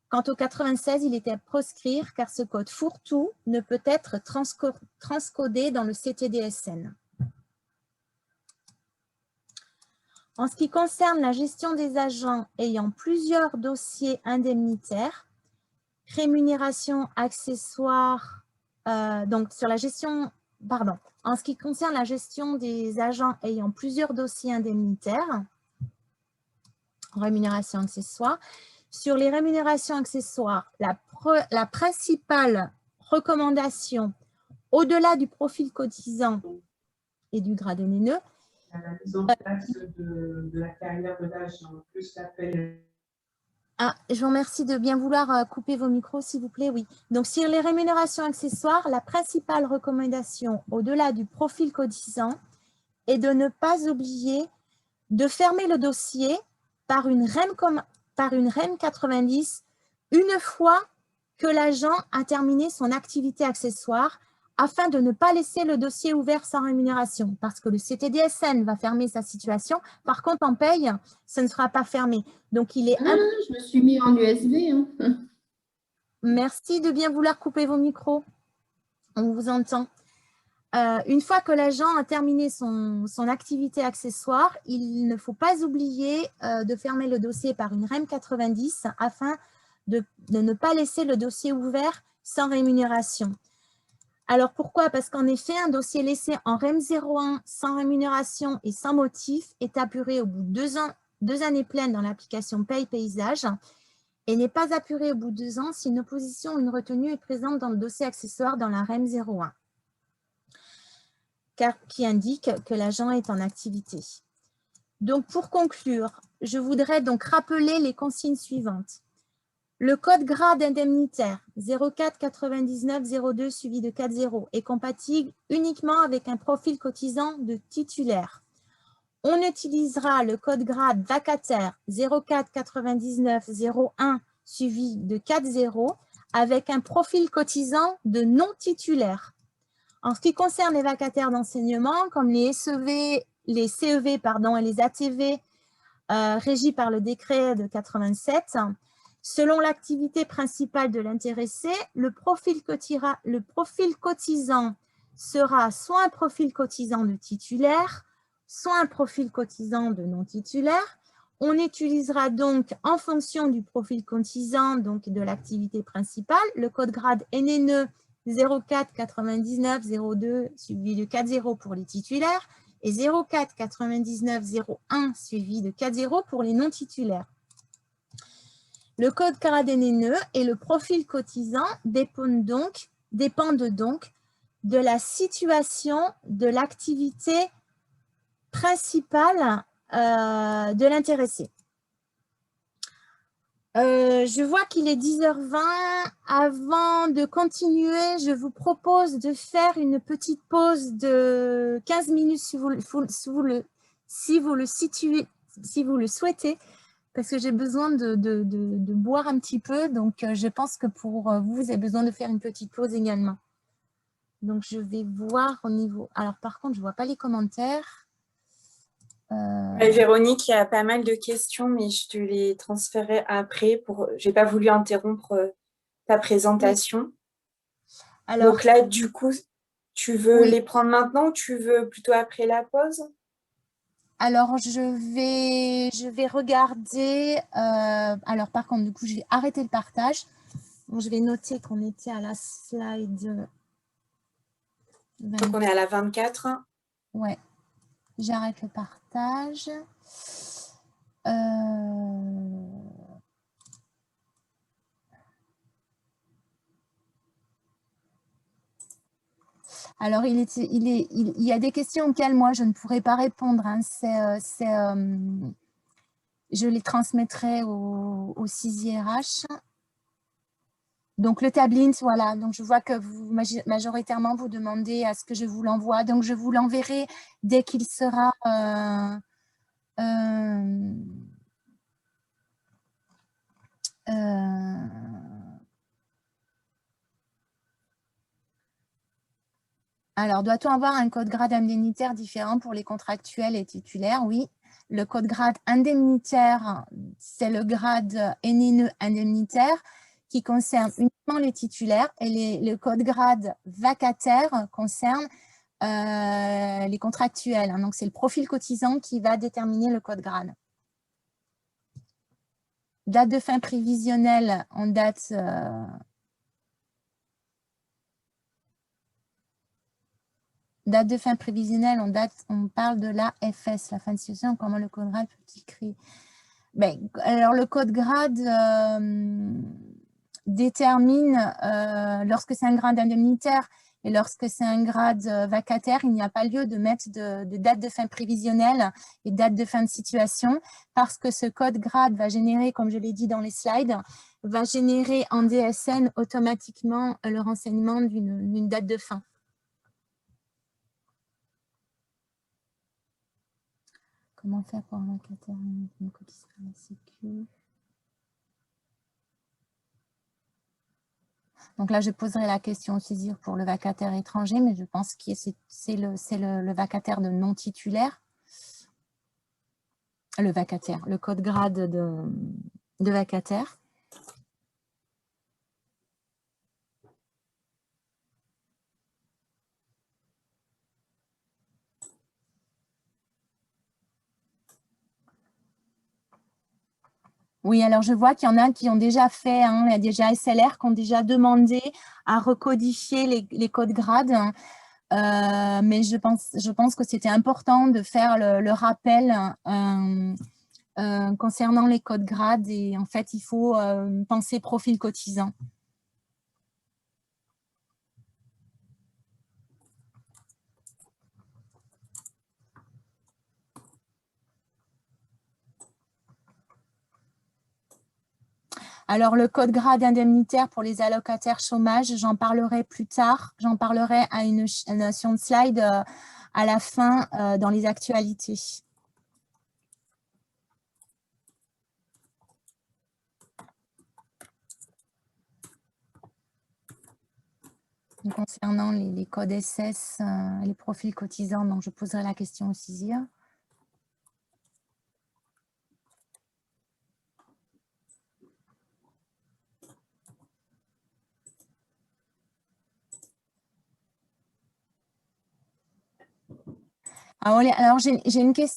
[SPEAKER 1] Quant au 96, il était à proscrire car ce code fourre-tout ne peut être transcodé dans le CTDSN. En ce qui concerne la gestion des agents ayant plusieurs dossiers indemnitaires, rémunération accessoire, donc sur la gestion, pardon, en ce qui concerne la gestion des agents ayant plusieurs dossiers indemnitaires, rémunération accessoire, sur les rémunérations accessoires, la principale recommandation, au-delà du profil cotisant et du grade NNE,
[SPEAKER 3] la mise en place de la carrière de l'agent, plus l'appel.
[SPEAKER 1] Ah, je vous remercie de bien vouloir couper vos micros, s'il vous plaît. Oui. Donc, sur les rémunérations accessoires, la principale recommandation, au-delà du profil cotisant, est de ne pas oublier de fermer le dossier par une REM 90 une fois que l'agent a terminé son activité accessoire afin de ne pas laisser le dossier ouvert sans rémunération parce que le CTDSN va fermer sa situation. Par contre, en paye, ça ne sera pas fermé. Donc, il est…
[SPEAKER 4] je me suis mis en USB. Hein.
[SPEAKER 1] Merci de bien vouloir couper vos micros. On vous entend. Une fois que l'agent a terminé son activité accessoire, il ne faut pas oublier de fermer le dossier par une REM 90 afin de ne pas laisser le dossier ouvert sans rémunération. Alors pourquoi? Parce qu'en effet, un dossier laissé en REM 01 sans rémunération et sans motif est apuré au bout de 2 années pleines dans l'application Paye-Paysage et n'est pas apuré au bout de 2 ans si une opposition ou une retenue est présente dans le dossier accessoire dans la REM 01. Qui indique que l'agent est en activité. Donc, pour conclure, je voudrais donc rappeler les consignes suivantes. Le code grade indemnitaire 04 99 02 suivi de 40 est compatible uniquement avec un profil cotisant de titulaire. On utilisera le code grade vacataire 04 99 01 suivi de 40 avec un profil cotisant de non titulaire. En ce qui concerne les vacataires d'enseignement, comme les CEV et les ATV régis par le décret de 87, selon l'activité principale de l'intéressé, le profil cotisant sera soit un profil cotisant de titulaire, soit un profil cotisant de non titulaire. On utilisera donc, en fonction du profil cotisant, donc de l'activité principale, le code grade NNE 04 99 02 suivi de 40 pour les titulaires et 04 99 01 suivi de 40 pour les non titulaires. Le code grade NNE et le profil cotisant dépendent donc de la situation de l'activité principale de l'intéressé. Je vois qu'il est 10h20. Avant de continuer, je vous propose de faire une petite pause de 15 minutes si vous le souhaitez, parce que j'ai besoin de boire un petit peu. Donc, je pense que pour vous, vous avez besoin de faire une petite pause également. Donc, je vais voir au niveau… Alors, par contre, je ne vois pas les commentaires.
[SPEAKER 2] Véronique, il y a pas mal de questions, mais je te les transférerai après. Je n'ai pas voulu interrompre ta présentation. Oui. Alors, donc là, du coup, tu veux les prendre maintenant ou tu veux plutôt après la pause?
[SPEAKER 1] Alors, je vais regarder. Alors, par contre, du coup, je vais arrêter le partage. Bon, je vais noter qu'on était à la slide
[SPEAKER 2] 24. Donc, on est à la 24.
[SPEAKER 1] Ouais. J'arrête le partage. Alors, il y a des questions auxquelles moi, je ne pourrais pas répondre. Hein. Je les transmettrai au CISI-RH. Donc, le Tablins, voilà. Donc, je vois que vous, majoritairement, vous demandez à ce que je vous l'envoie. Donc, je vous l'enverrai dès qu'il sera... alors, doit-on avoir un code grade indemnitaire différent pour les contractuels et titulaires? Oui. Le code grade indemnitaire, c'est le grade NNE indemnitaire qui concerne uniquement les titulaires et le code grade vacataire concerne les contractuels. Hein. Donc, c'est le profil cotisant qui va déterminer le code grade. Date de fin prévisionnelle en date... date de fin prévisionnelle, on parle de l'AFS, la fin de situation, comment le code grade peut-il créer? Alors, le code grade détermine, lorsque c'est un grade indemnitaire et lorsque c'est un grade vacataire, il n'y a pas lieu de mettre de date de fin prévisionnelle et date de fin de situation, parce que ce code grade va générer, comme je l'ai dit dans les slides, va générer en DSN automatiquement le renseignement d'une date de fin. Comment faire pour un vacataire ne cotise pas la Sécu? Donc là, je poserai la question au CISIR pour le vacataire étranger, mais je pense que c'est le vacataire de non titulaire. Le vacataire, le code grade de vacataire. Oui, alors je vois qu'il y en a qui ont déjà fait, hein, il y a déjà SLR qui ont déjà demandé à recodifier les codes grades, mais je pense que c'était important de faire le rappel concernant les codes grades et en fait, il faut penser profil cotisant. Alors, le code grade indemnitaire pour les allocataires chômage, j'en parlerai plus tard. J'en parlerai à une notion de slide à la fin dans les actualités. Concernant les codes SS, les profils cotisants, donc je poserai la question au CISIR. Alors, il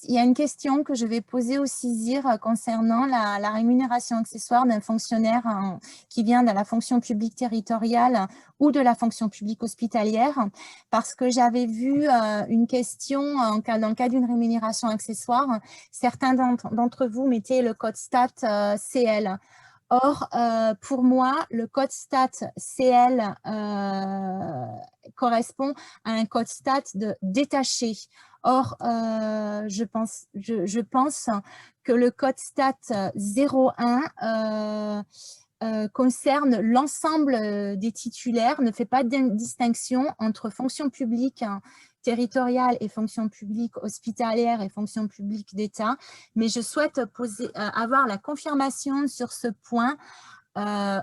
[SPEAKER 1] y a une question que je vais poser au CISIR concernant la rémunération accessoire d'un fonctionnaire qui vient de la fonction publique territoriale ou de la fonction publique hospitalière, parce que j'avais vu une question dans le cas d'une rémunération accessoire. Certains d'entre vous mettaient le code stat CL. Or, pour moi, le code stat CL correspond à un code stat de détaché. Or, je pense que le code stat 01 concerne l'ensemble des titulaires, ne fait pas de distinction entre fonction publique territoriale et fonction publique hospitalière et fonction publique d'État. Mais je souhaite avoir la confirmation sur ce point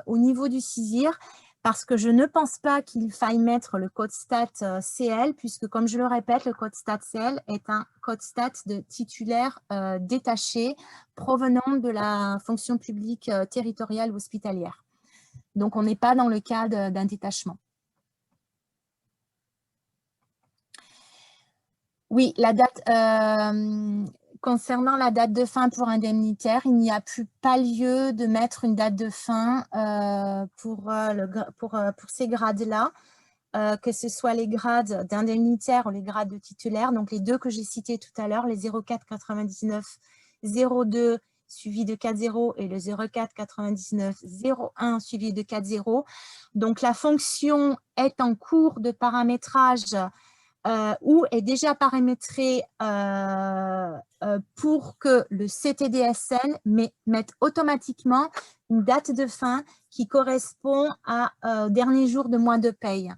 [SPEAKER 1] au niveau du CISIR, parce que je ne pense pas qu'il faille mettre le code stat CL, puisque comme je le répète, le code stat CL est un code stat de titulaire détaché provenant de la fonction publique territoriale ou hospitalière. Donc, on n'est pas dans le cas d'un détachement. Oui, la date... concernant la date de fin pour indemnitaire, il n'y a pas lieu de mettre une date de fin pour ces grades-là, que ce soit les grades d'indemnitaire ou les grades de titulaire. Donc, les deux que j'ai cités tout à l'heure, les 04 99 02 suivi de 4,0 et le 04 99 01 suivi de 4,0. Donc, la fonction est en cours de paramétrage ou est déjà paramétrée pour que le CTDSN mette automatiquement une date de fin qui correspond au dernier jour de mois de paye.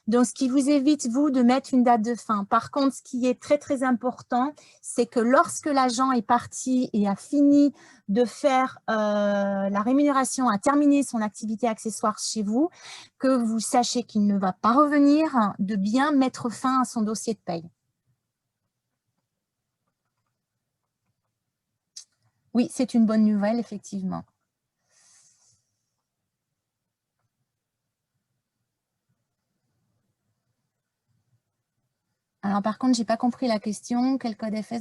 [SPEAKER 1] Donc, ce qui vous évite, vous, de mettre une date de fin. Par contre, ce qui est très, très important, c'est que lorsque l'agent est parti et a fini de faire la rémunération, a terminé son activité accessoire chez vous, que vous sachiez qu'il ne va pas revenir, de bien mettre fin à son dossier de paye. Oui, c'est une bonne nouvelle, effectivement. Alors, par contre, je n'ai pas compris la question. Quel code FS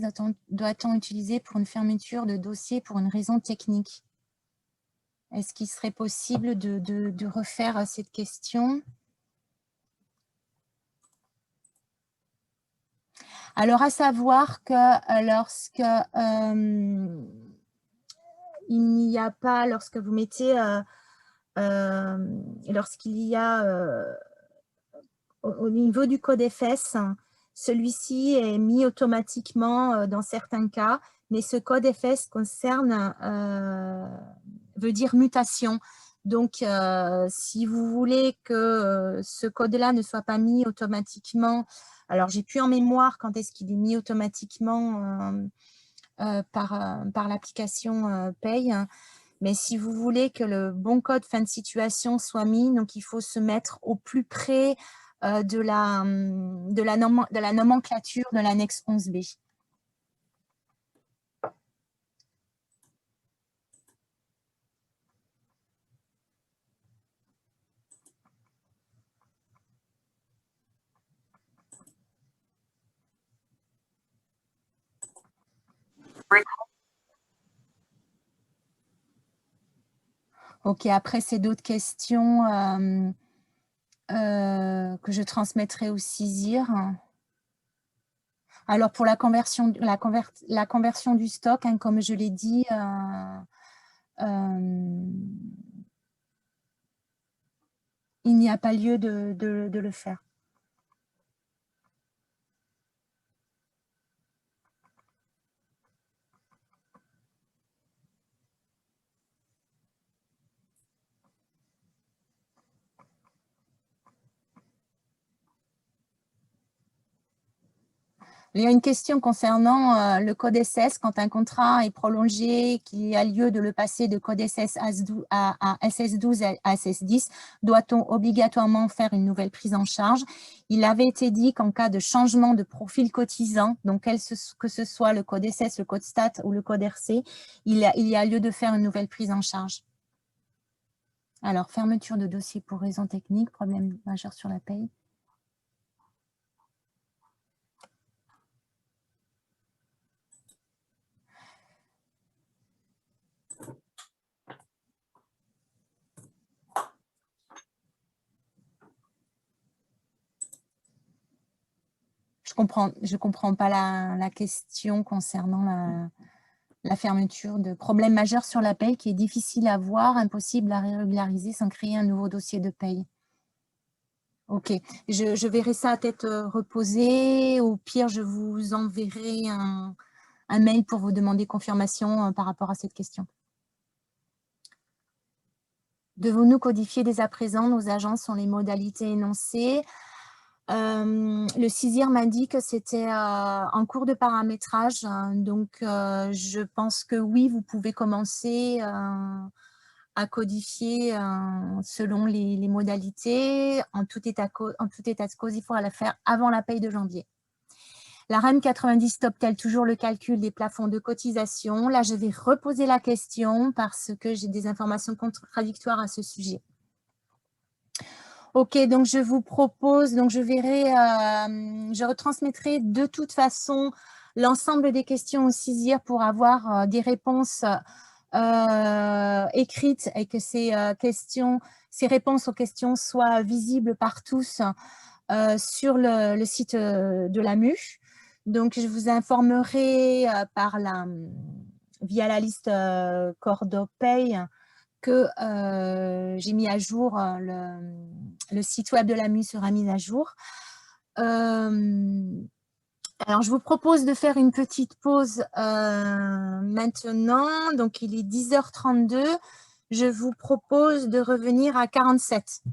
[SPEAKER 1] doit-on utiliser pour une fermeture de dossier pour une raison technique? Est-ce qu'il serait possible de refaire cette question? Alors, à savoir que lorsque il n'y a pas, lorsque vous mettez, lorsqu'il y a au niveau du code FS, celui-ci est mis automatiquement dans certains cas, mais ce code FS concerne, veut dire mutation. Donc, si vous voulez que ce code-là ne soit pas mis automatiquement, alors j'ai plus en mémoire quand est-ce qu'il est mis automatiquement par l'application Paye, mais si vous voulez que le bon code fin de situation soit mis, donc il faut se mettre au plus près de la nomenclature de l'annexe 11B. Ok, après, c'est d'autres questions que je transmettrai au CISIR. Alors, pour la conversion du stock, hein, comme je l'ai dit, il n'y a pas lieu de le faire. Il y a une question concernant le code SS. Quand un contrat est prolongé, qu'il y a lieu de le passer de code SS à SS12 à SS10, doit-on obligatoirement faire une nouvelle prise en charge? Il avait été dit qu'en cas de changement de profil cotisant, donc que ce soit le code SS, le code STAT ou le code RC, il y a lieu de faire une nouvelle prise en charge. Alors, fermeture de dossier pour raison technique, problème majeur sur la paye. Je comprends pas la question concernant la fermeture de problème majeur sur la paye qui est difficile à voir, impossible à régulariser sans créer un nouveau dossier de paye. Ok, je verrai ça à tête reposée. Au pire, je vous enverrai un mail pour vous demander confirmation par rapport à cette question. Devons-nous codifier dès à présent nos agences sur les modalités énoncées? Le CISIR m'a dit que c'était en cours de paramétrage, donc je pense que oui, vous pouvez commencer à codifier selon les modalités. En tout état de cause, il faudra la faire avant la paye de janvier. La REM 90 stoppe-t-elle toujours le calcul des plafonds de cotisation? Là, je vais reposer la question parce que j'ai des informations contradictoires à ce sujet. Ok, donc je vous propose, donc je retransmettrai de toute façon l'ensemble des questions au CISIR pour avoir des réponses écrites et que ces réponses aux questions soient visibles par tous sur le site de l'AMU. Donc, je vous informerai via la liste Cordopay que j'ai mis à jour, le site web de l'AMU sera mis à jour. Alors, je vous propose de faire une petite pause maintenant. Donc, il est 10h32. Je vous propose de revenir à 47.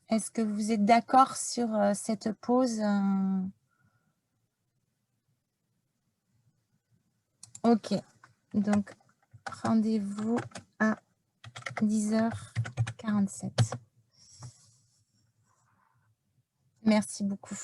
[SPEAKER 1] Est-ce que vous êtes d'accord sur cette pause? Ok. Donc, rendez-vous à 10h47. Merci beaucoup.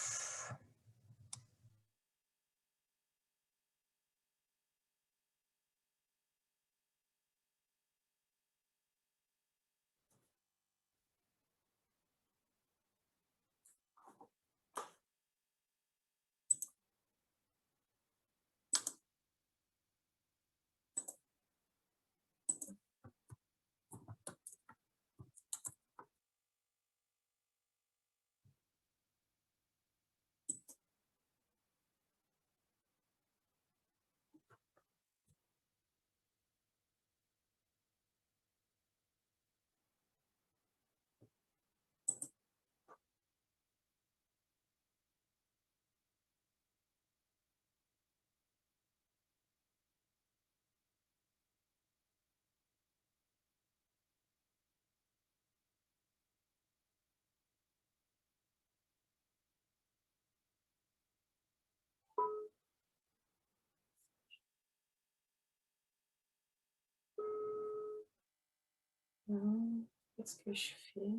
[SPEAKER 2] Qu'est-ce que je fais?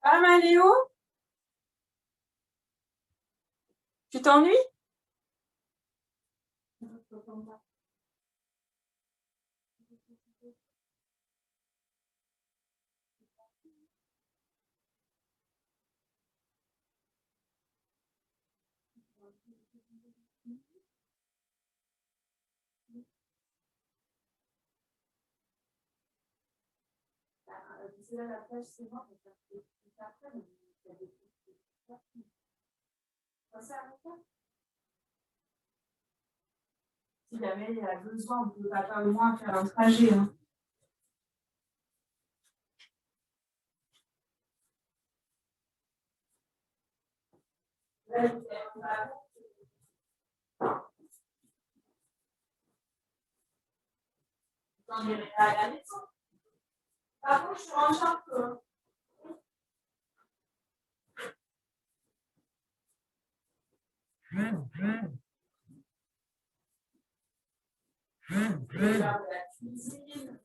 [SPEAKER 2] Ah, Maléo? Tu t'ennuies? C'est là la plage, c'est moi, on va faire des trucs après, mais il y a des trucs partout. Ça avec toi? Si jamais il y a besoin, on peut pas au moins faire un trajet. Hein. J'en irai à la maison. Par contre, je suis en chambre. Je regarde la cuisine.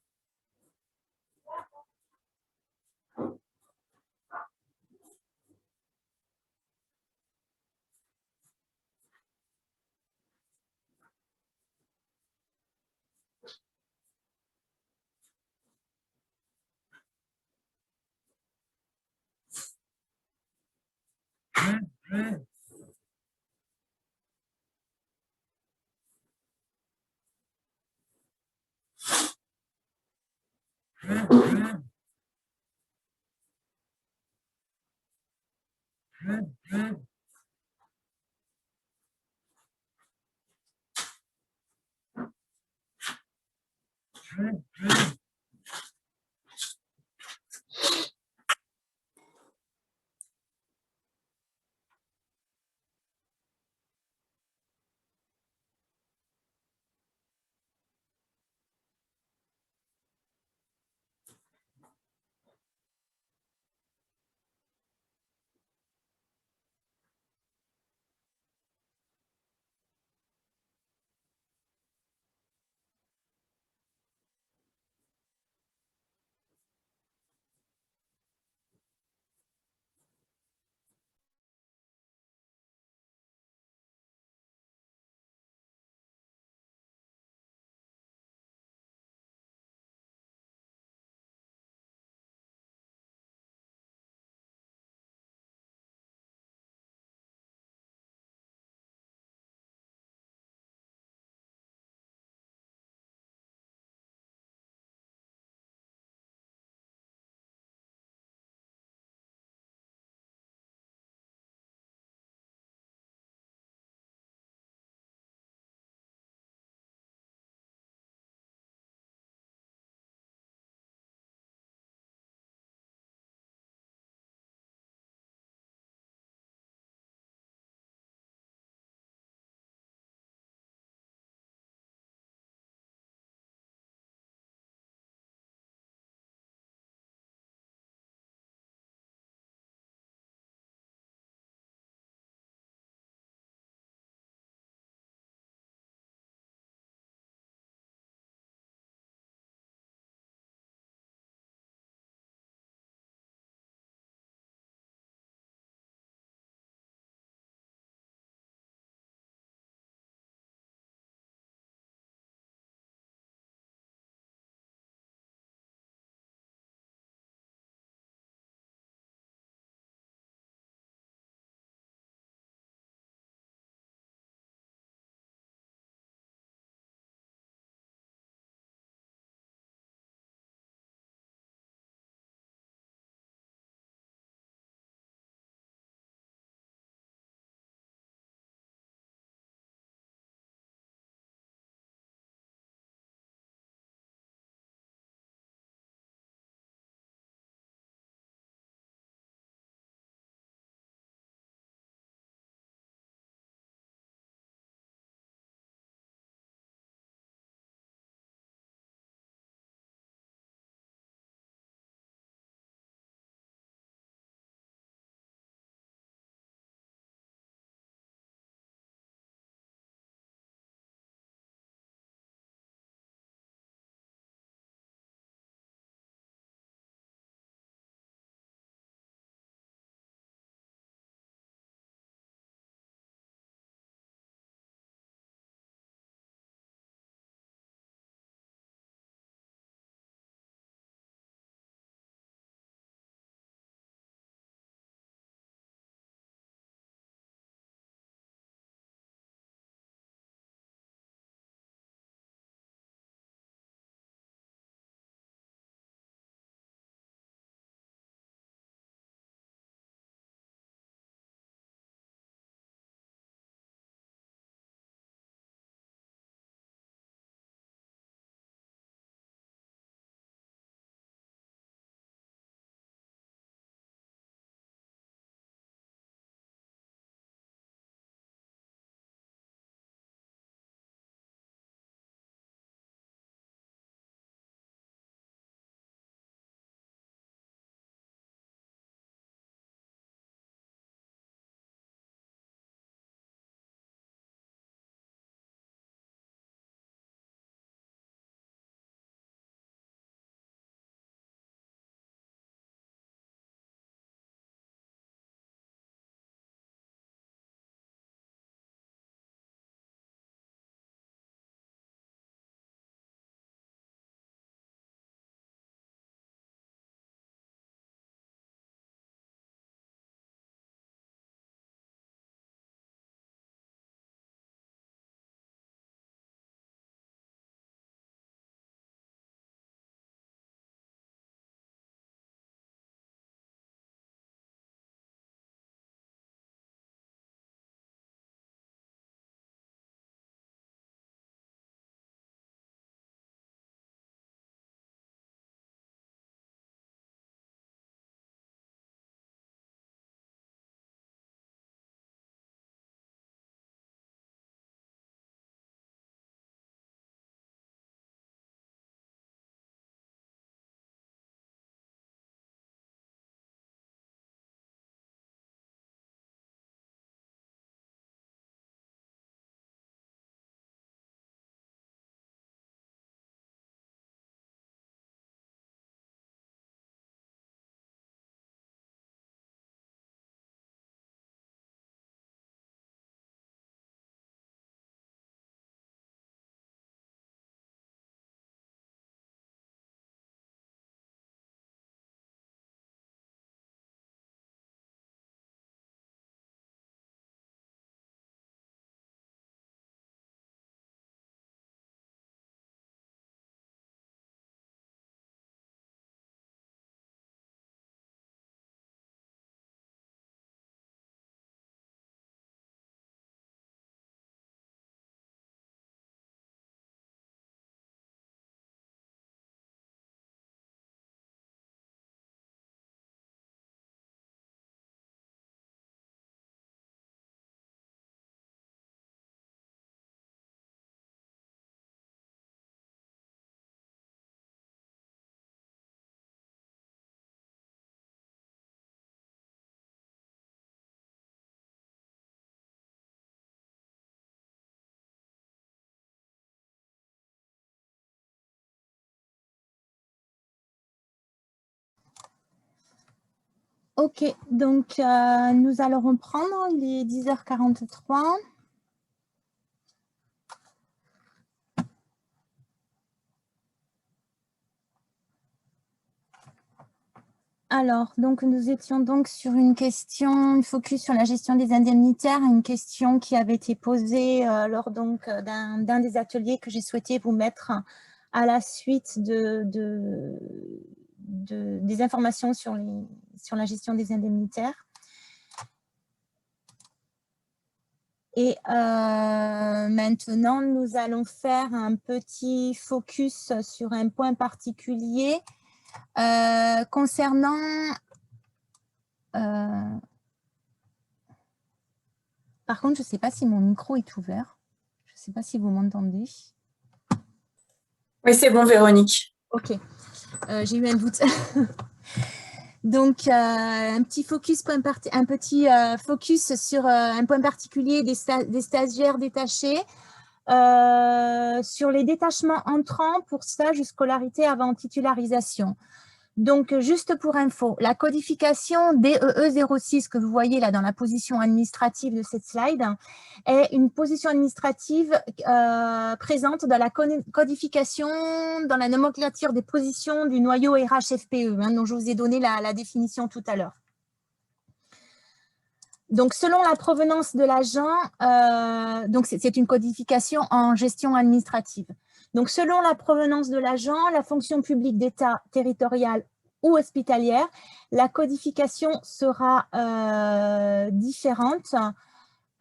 [SPEAKER 1] Ok, donc nous allons reprendre les 10h43. Alors, donc nous étions donc sur une question, focus sur la gestion des indemnitaires, une question qui avait été posée lors donc d'un des ateliers que j'ai souhaité vous mettre à la suite des informations sur la gestion des indemnitaires. Et maintenant, nous allons faire un petit focus sur un point particulier concernant par contre, je ne sais pas si mon micro est ouvert. Je ne sais pas si vous m'entendez.
[SPEAKER 2] Oui, c'est bon, Véronique.
[SPEAKER 1] Ok, j'ai eu un doute. Donc, un petit focus sur un point particulier des stagiaires détachés sur les détachements entrants pour stage ou scolarité avant titularisation. Donc, juste pour info, la codification DEE06 que vous voyez là dans la position administrative de cette slide est une position administrative présente dans la codification, dans la nomenclature des positions du noyau RH-FPE, dont je vous ai donné la définition tout à l'heure. Donc, selon la provenance de l'agent, donc c'est une codification en gestion administrative. Donc, selon la provenance de l'agent, la fonction publique d'État territoriale ou hospitalière, la codification sera différente.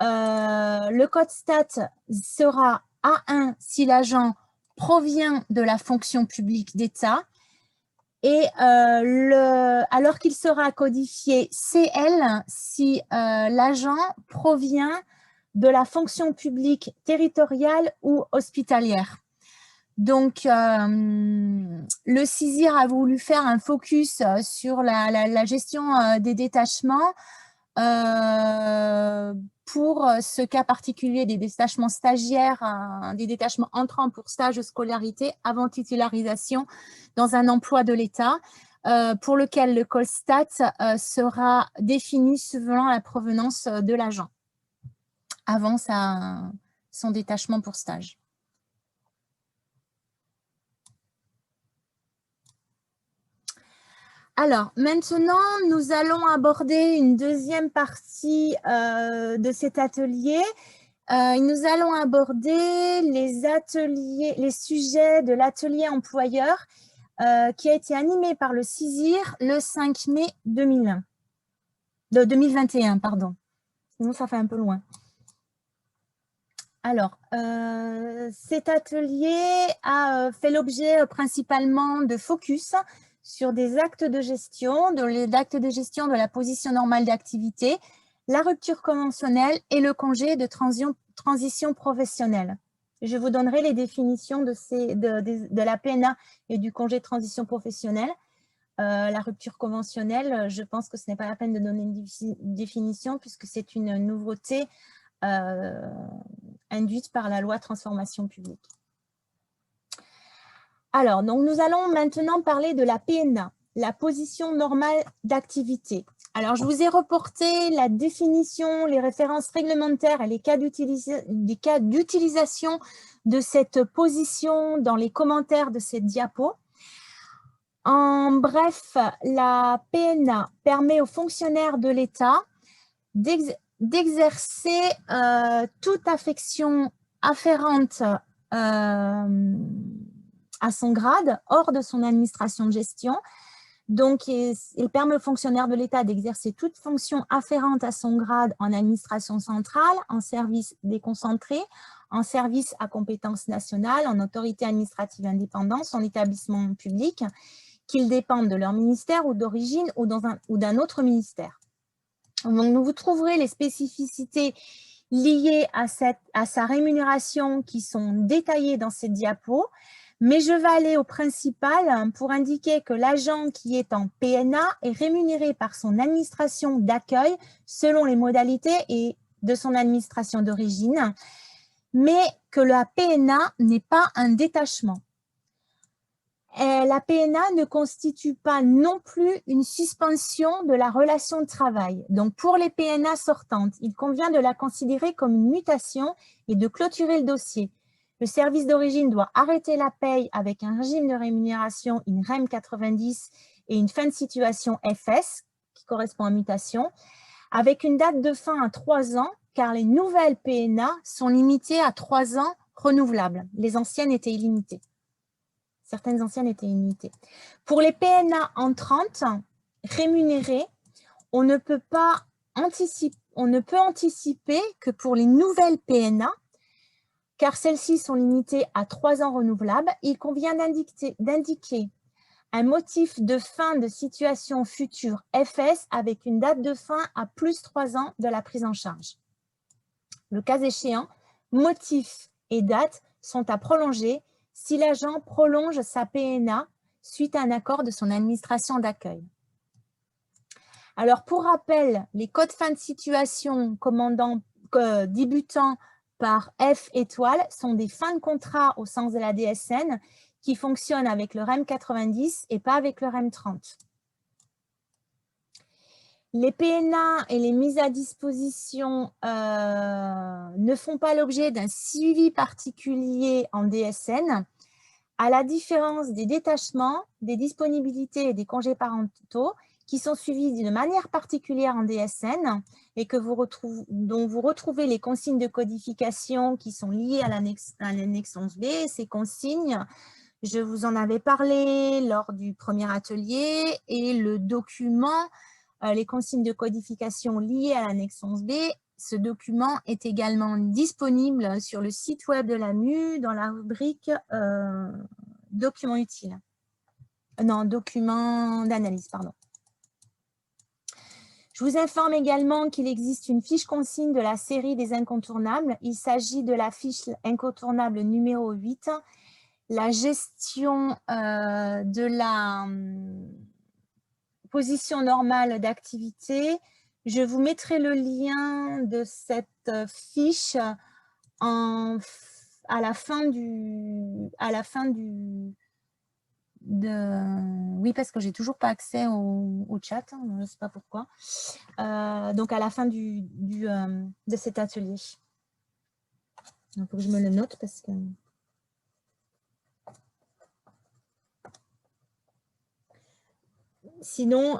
[SPEAKER 1] Le code stat sera A1 si l'agent provient de la fonction publique d'État et alors qu'il sera codifié CL si l'agent provient de la fonction publique territoriale ou hospitalière. Donc, le CISIR a voulu faire un focus sur la gestion des détachements pour ce cas particulier des détachements stagiaires, des détachements entrants pour stage de scolarité avant titularisation dans un emploi de l'État, pour lequel le code stat sera défini selon la provenance de l'agent avant son détachement pour stage. Alors, maintenant, nous allons aborder une deuxième partie de cet atelier. Nous allons aborder les sujets de l'atelier employeur qui a été animé par le CISIR le 5 mai 2021. Pardon. Sinon, ça fait un peu loin. Alors, cet atelier a fait l'objet principalement de focus sur des actes de gestion, de la position normale d'activité, la rupture conventionnelle et le congé de transition professionnelle. Je vous donnerai les définitions de la PNA et du congé de transition professionnelle. La rupture conventionnelle, je pense que ce n'est pas la peine de donner une définition puisque c'est une nouveauté induite par la loi transformation publique. Alors, donc nous allons maintenant parler de la PNA, la position normale d'activité. Alors, je vous ai reporté la définition, les références réglementaires et les cas d'utilisation de cette position dans les commentaires de cette diapo. En bref, la PNA permet aux fonctionnaires de l'État d'exercer toute affection afférente à son grade, hors de son administration de gestion. Donc, il permet aux fonctionnaires de l'État d'exercer toute fonction afférente à son grade en administration centrale, en service déconcentré, en service à compétence nationale, en autorité administrative indépendante, en établissement public, qu'ils dépendent de leur ministère ou d'origine ou d'un autre ministère. Donc, vous trouverez les spécificités liées à sa rémunération qui sont détaillées dans cette diapo. Mais je vais aller au principal pour indiquer que l'agent qui est en PNA est rémunéré par son administration d'accueil selon les modalités et de son administration d'origine, mais que la PNA n'est pas un détachement. la PNA ne constitue pas non plus une suspension de la relation de travail. Donc, pour les PNA sortantes, il convient de la considérer comme une mutation et de clôturer le dossier. Le service d'origine doit arrêter la paye avec un régime de rémunération, une REM 90 et une fin de situation FS, qui correspond à mutation, avec une date de fin à 3 ans, car les nouvelles PNA sont limitées à 3 ans renouvelables. Les anciennes étaient illimitées. Certaines anciennes étaient illimitées. Pour les PNA entrantes, rémunérées, on ne peut anticiper que pour les nouvelles PNA, car celles-ci sont limitées à 3 ans renouvelables, il convient d'indiquer un motif de fin de situation future FS avec une date de fin à plus 3 ans de la prise en charge. Le cas échéant, motif et date sont à prolonger si l'agent prolonge sa PNA suite à un accord de son administration d'accueil. Alors, pour rappel, les codes fin de situation débutant par F étoile sont des fins de contrat au sens de la DSN qui fonctionnent avec le REM 90 et pas avec le REM 30. Les PNA et les mises à disposition ne font pas l'objet d'un suivi particulier en DSN, à la différence des détachements, des disponibilités et des congés parentaux qui sont suivis d'une manière particulière en DSN et dont vous retrouvez les consignes de codification qui sont liées à l'annexe 11B. Ces consignes, je vous en avais parlé lors du premier atelier, et le document, les consignes de codification liées à l'annexe 11B, ce document est également disponible sur le site web de l'AMU dans la rubrique documents utiles. Non, documents d'analyse, pardon. Je vous informe également qu'il existe une fiche consigne de la série des incontournables. Il s'agit de la fiche incontournable numéro 8, la gestion de la position normale d'activité. Je vous mettrai le lien de cette fiche à la fin du oui, parce que j'ai toujours pas accès au chat, je ne sais pas pourquoi. Donc à la fin de cet atelier. Il faut que je me le note parce que sinon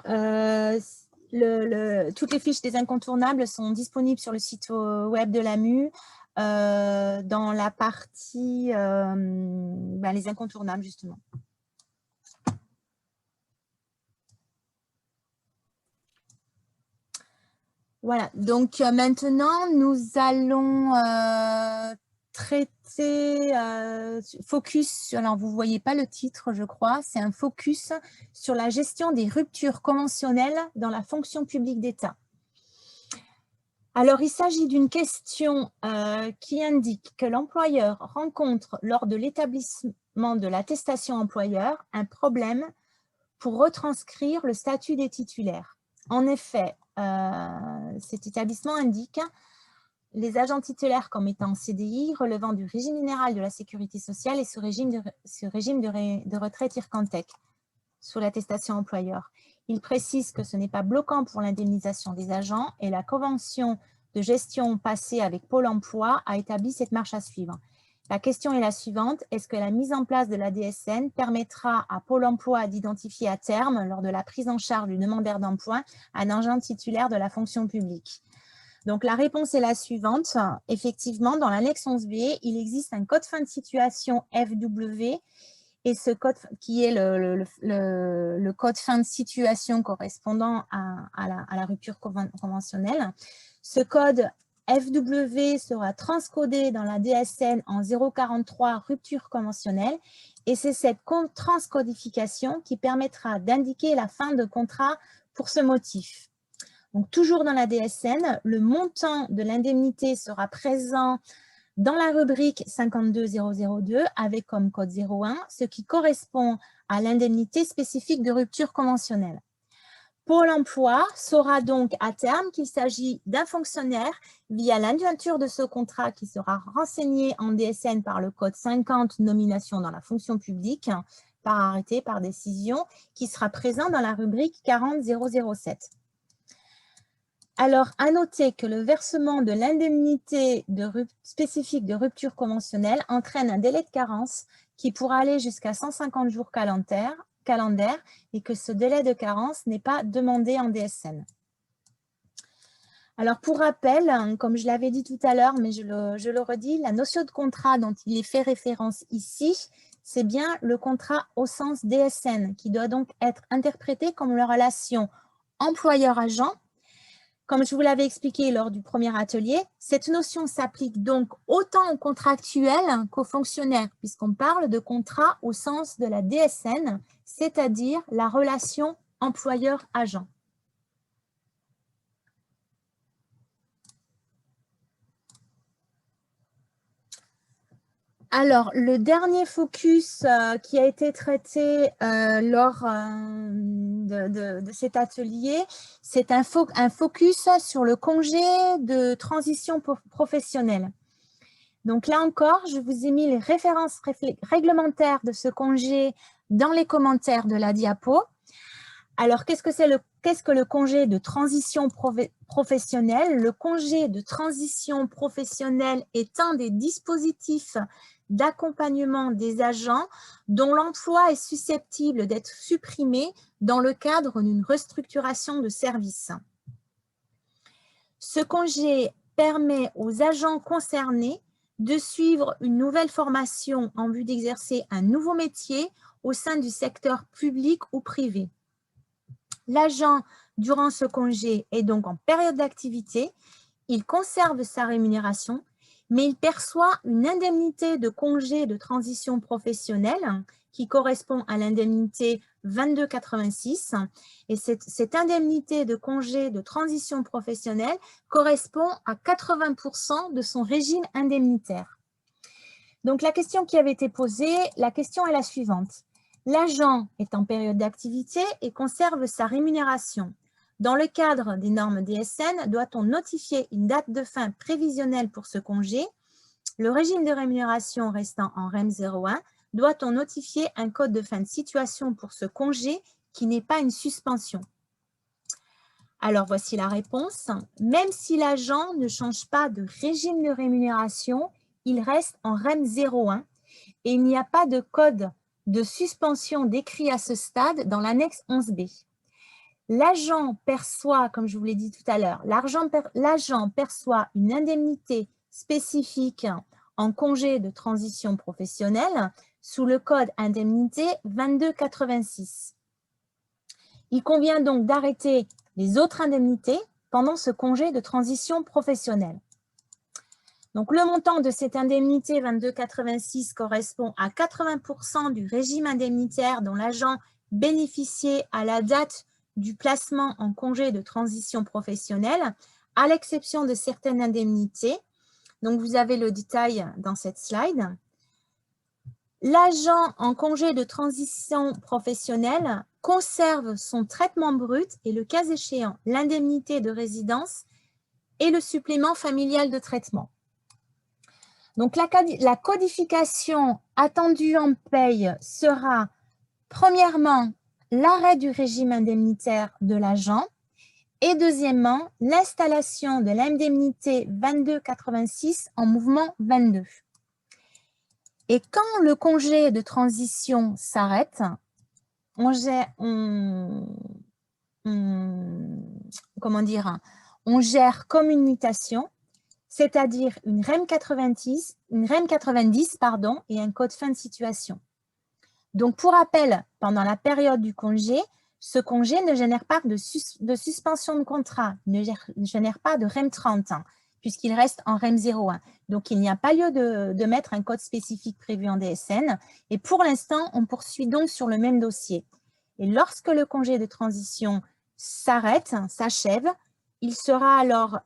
[SPEAKER 1] toutes les fiches des incontournables sont disponibles sur le site web de l'AMU dans la partie les incontournables justement. Voilà, donc maintenant, nous allons traiter, focus, alors vous ne voyez pas le titre, je crois, c'est un focus sur la gestion des ruptures conventionnelles dans la fonction publique d'État. Alors, il s'agit d'une question qui indique que l'employeur rencontre lors de l'établissement de l'attestation employeur un problème pour retranscrire le statut des titulaires. En effet, cet établissement indique les agents titulaires comme étant en CDI relevant du régime général de la sécurité sociale et ce régime de retraite IRCANTEC sous l'attestation employeur. Il précise que ce n'est pas bloquant pour l'indemnisation des agents et la convention de gestion passée avec Pôle emploi a établi cette marche à suivre. La question est la suivante, est-ce que la mise en place de la DSN permettra à Pôle emploi d'identifier à terme, lors de la prise en charge du demandeur d'emploi, un agent titulaire de la fonction publique? Donc la réponse est la suivante, effectivement dans l'annexe 11B, il existe un code fin de situation FW et ce code qui est le code fin de situation correspondant à la rupture conventionnelle. Ce code FW sera transcodé dans la DSN en 043 rupture conventionnelle et c'est cette transcodification qui permettra d'indiquer la fin de contrat pour ce motif. Donc, toujours dans la DSN, le montant de l'indemnité sera présent dans la rubrique 52002 avec comme code 01, ce qui correspond à l'indemnité spécifique de rupture conventionnelle. Pôle emploi saura donc à terme qu'il s'agit d'un fonctionnaire via l'indicateur de ce contrat qui sera renseigné en DSN par le code 50 nomination dans la fonction publique par arrêté, par décision, qui sera présent dans la rubrique 40007. Alors, à noter que le versement de l'indemnité spécifique de rupture conventionnelle entraîne un délai de carence qui pourra aller jusqu'à 150 jours calendaires et que ce délai de carence n'est pas demandé en DSN. Alors, pour rappel, comme je l'avais dit tout à l'heure, mais je le redis, la notion de contrat dont il est fait référence ici, c'est bien le contrat au sens DSN, qui doit donc être interprété comme la relation employeur-agent. Comme je vous l'avais expliqué lors du premier atelier, cette notion s'applique donc autant aux contractuels qu'aux fonctionnaires, puisqu'on parle de contrat au sens de la DSN, c'est-à-dire la relation employeur-agent. Alors, le dernier focus qui a été traité lors de cet atelier, c'est un focus sur le congé de transition professionnelle. Donc là encore, je vous ai mis les références réglementaires de ce congé dans les commentaires de la diapo. Alors, qu'est-ce que le congé de transition professionnelle? Le congé de transition professionnelle est un des dispositifs d'accompagnement des agents dont l'emploi est susceptible d'être supprimé dans le cadre d'une restructuration de service. Ce congé permet aux agents concernés de suivre une nouvelle formation en vue d'exercer un nouveau métier au sein du secteur public ou privé. L'agent, durant ce congé, est donc en période d'activité, il conserve sa rémunération, mais il perçoit une indemnité de congé de transition professionnelle qui correspond à l'indemnité 22,86 et cette indemnité de congé de transition professionnelle correspond à 80% de son régime indemnitaire. Donc la question qui avait été posée, la question est la suivante. L'agent est en période d'activité et conserve sa rémunération. Dans le cadre des normes DSN, doit-on notifier une date de fin prévisionnelle pour ce congé? Le régime de rémunération restant en REM 01, doit-on notifier un code de fin de situation pour ce congé qui n'est pas une suspension? Alors, voici la réponse. Même si l'agent ne change pas de régime de rémunération, il reste en REM 01 et il n'y a pas de code de suspension décrit à ce stade dans l'annexe 11B. L'agent perçoit, comme je vous l'ai dit tout à l'heure, l'agent perçoit une indemnité spécifique en congé de transition professionnelle sous le code indemnité 22,86. Il convient donc d'arrêter les autres indemnités pendant ce congé de transition professionnelle. Donc, le montant de cette indemnité 22,86 correspond à 80% du régime indemnitaire dont l'agent bénéficiait à la date du placement en congé de transition professionnelle, à l'exception de certaines indemnités. Donc, vous avez le détail dans cette slide. L'agent en congé de transition professionnelle conserve son traitement brut et, le cas échéant, l'indemnité de résidence et le supplément familial de traitement. Donc, la codification attendue en paye sera, premièrement, l'arrêt du régime indemnitaire de l'agent et, deuxièmement, l'installation de l'indemnité 22,86 en mouvement 22. Et quand le congé de transition s'arrête, on gère comme une mutation, c'est-à-dire une REM 90 et un code fin de situation. Donc, pour rappel, pendant la période du congé, ce congé ne génère pas de suspension de contrat, ne génère pas de REM 30, puisqu'il reste en REM 01. Donc, il n'y a pas lieu de mettre un code spécifique prévu en DSN. Et pour l'instant, on poursuit donc sur le même dossier. Et lorsque le congé de transition s'achève, il faudra alors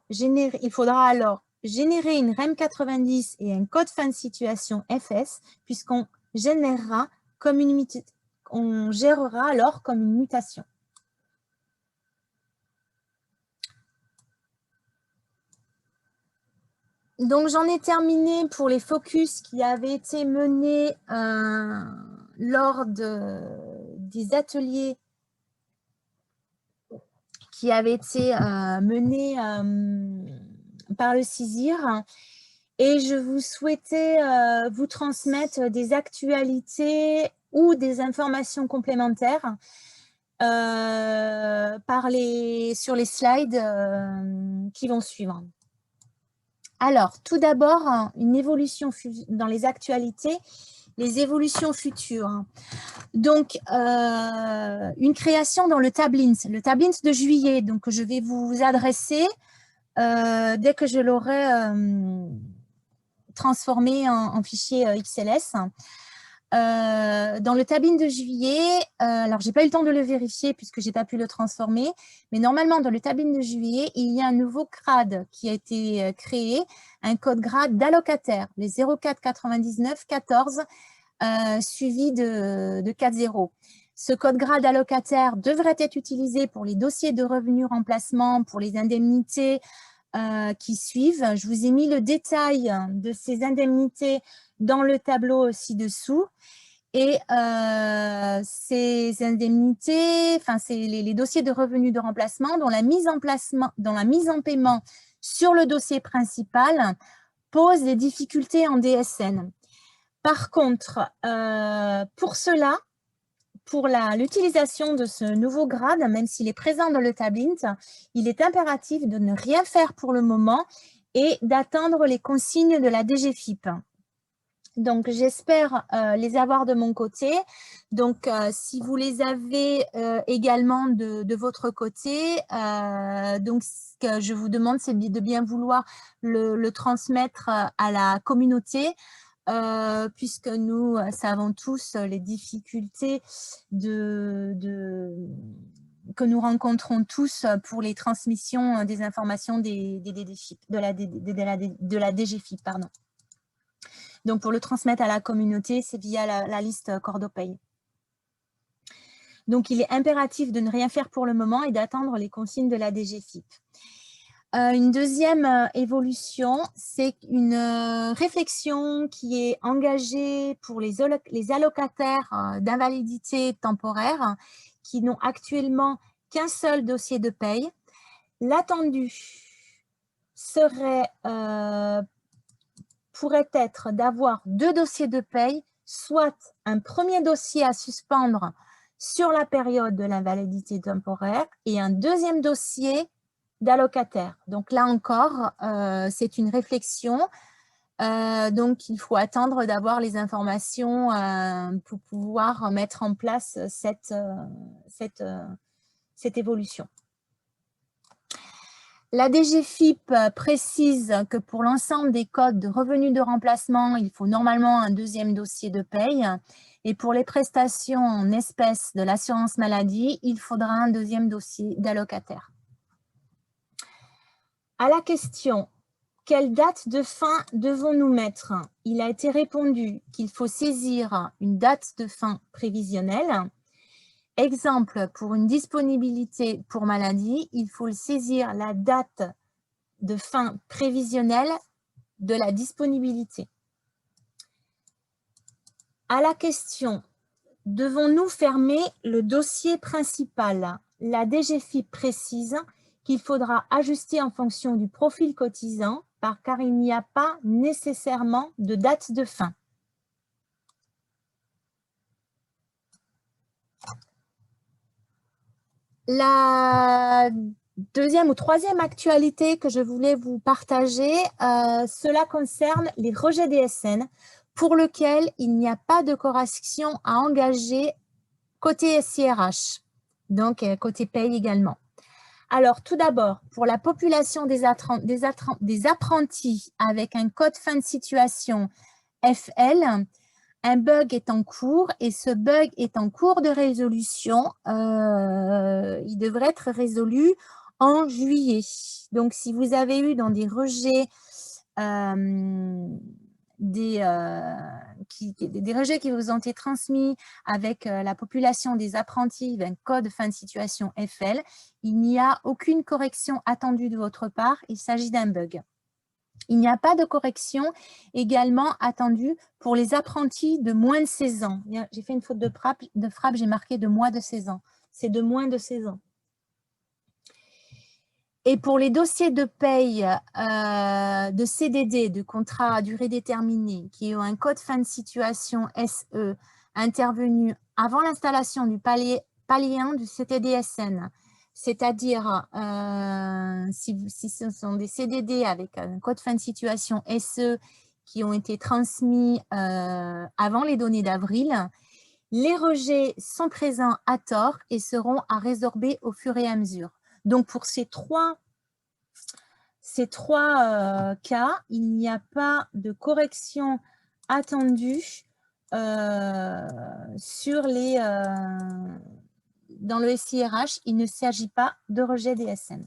[SPEAKER 1] générer une REM 90 et un code fin de situation FS, puisqu'on gérera alors comme une mutation. Donc, j'en ai terminé pour les focus qui avaient été menés lors des ateliers qui avaient été menés par le CISIR, et je vous souhaitais vous transmettre des actualités ou des informations complémentaires sur les slides qui vont suivre. Alors, tout d'abord, une évolution dans les actualités, les évolutions futures. Donc, une création dans le Tablins de juillet, donc je vais vous adresser dès que je l'aurai transformé en fichier XLS. Dans le Tablins de juillet, alors j'ai pas eu le temps de le vérifier puisque j'ai pas pu le transformer, mais normalement dans le Tablins de juillet, il y a un nouveau grade qui a été créé, un code grade d'allocataire, les 04 99 14 suivi de 40. Ce code grade allocataire devrait être utilisé pour les dossiers de revenus remplacement, pour les indemnités qui suivent. Je vous ai mis le détail de ces indemnités dans le tableau ci-dessous. Et ces indemnités, enfin, c'est les dossiers de revenus de remplacement dont la mise en paiement sur le dossier principal pose des difficultés en DSN. Par contre, pour cela, pour l'utilisation de ce nouveau grade, même s'il est présent dans le Tablins, il est impératif de ne rien faire pour le moment et d'attendre les consignes de la DGFiP. Donc, j'espère les avoir de mon côté. Donc, si vous les avez également de votre côté, donc, ce que je vous demande, c'est de bien vouloir le transmettre à la communauté, puisque nous savons tous les difficultés que nous rencontrons tous pour les transmissions des informations de la DGFiP, pardon. Donc, pour le transmettre à la communauté, c'est via la liste Cordopay. Donc, il est impératif de ne rien faire pour le moment et d'attendre les consignes de la DGFiP. Une deuxième évolution, c'est une réflexion qui est engagée pour les allocataires d'invalidité temporaire qui n'ont actuellement qu'un seul dossier de paye. L'attendu pourrait être d'avoir 2 dossiers de paye, soit un premier dossier à suspendre sur la période de l'invalidité temporaire et un deuxième dossier d'allocataire. Donc là encore, c'est une réflexion. Donc, il faut attendre d'avoir les informations pour pouvoir mettre en place cette évolution. La DGFiP précise que pour l'ensemble des codes de revenus de remplacement, il faut normalement un deuxième dossier de paye. Et pour les prestations en espèces de l'assurance maladie, il faudra un deuxième dossier d'allocataire. À la question « Quelle date de fin devons-nous mettre ?» Il a été répondu qu'il faut saisir une date de fin prévisionnelle. Exemple, pour une disponibilité pour maladie, il faut saisir la date de fin prévisionnelle de la disponibilité. À la question « Devons-nous fermer le dossier principal ?» La DGFiP précise qu'il faudra ajuster en fonction du profil cotisant, car il n'y a pas nécessairement de date de fin. La deuxième ou troisième actualité que je voulais vous partager, cela concerne les rejets DSN pour lesquels il n'y a pas de correction à engager côté SIRH, donc côté paye également. Alors, tout d'abord, pour la population des apprentis avec un code fin de situation FL, un bug est en cours et ce bug est en cours de résolution. Il devrait être résolu en juillet. Donc, si vous avez eu dans des rejets des rejets qui vous ont été transmis avec la population des apprentis d'un code fin de situation FL, il n'y a aucune correction attendue de votre part, il s'agit d'un bug. Il n'y a pas de correction également attendue pour les apprentis de moins de 16 ans. J'ai fait une faute de frappe, j'ai marqué de moins de 16 ans. C'est de moins de 16 ans. Et pour les dossiers de paye de CDD, de contrat à durée déterminée, qui ont un code fin de situation SE intervenu avant l'installation du palier 1 du CTDSN, c'est-à-dire si ce sont des CDD avec un code fin de situation SE qui ont été transmis avant les données d'avril, les rejets sont présents à tort et seront à résorber au fur et à mesure. Donc, pour ces trois cas, il n'y a pas de correction attendue dans le SIRH. Il ne s'agit pas de rejet DSN.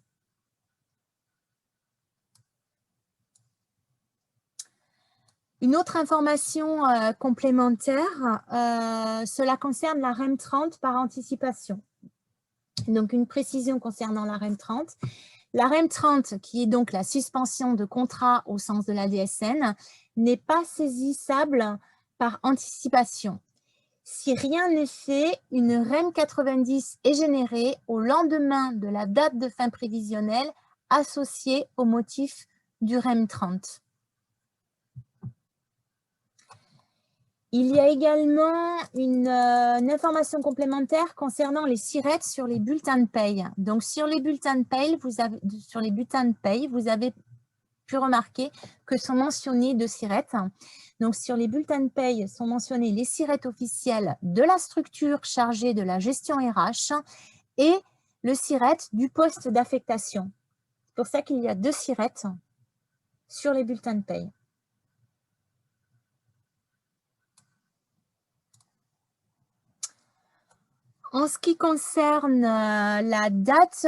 [SPEAKER 1] Une autre information complémentaire, cela concerne la REM 30 par anticipation. Donc, une précision concernant la REM 30. La REM 30, qui est donc la suspension de contrat au sens de la DSN, n'est pas saisissable par anticipation. Si rien n'est fait, une REM 90 est générée au lendemain de la date de fin prévisionnelle associée au motif du REM 30. Il y a également une information complémentaire concernant les SIRET sur les bulletins de paye. Donc, sur les bulletins de paye, vous avez pu remarquer que sont mentionnés deux SIRET. Donc, sur les bulletins de paye sont mentionnés les SIRET officiels de la structure chargée de la gestion RH et le SIRET du poste d'affectation. C'est pour ça qu'il y a deux SIRET sur les bulletins de paye. En ce qui concerne la date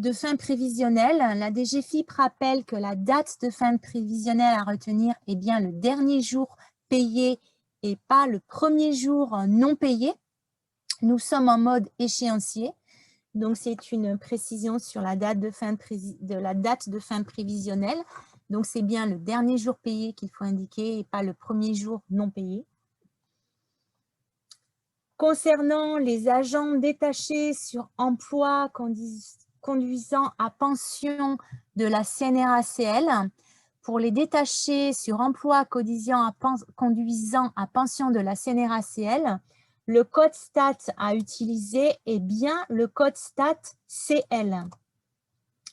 [SPEAKER 1] de fin prévisionnelle, la DGFiP rappelle que la date de fin prévisionnelle à retenir est bien le dernier jour payé et pas le premier jour non payé. Nous sommes en mode échéancier, donc c'est une précision sur la date de fin prévisionnelle. Donc c'est bien le dernier jour payé qu'il faut indiquer et pas le premier jour non payé. Concernant les agents détachés sur emploi conduisant à pension de la CNRACL, pour les détachés sur emploi conduisant à pension de la CNRACL, le code STAT à utiliser est bien le code STAT CL.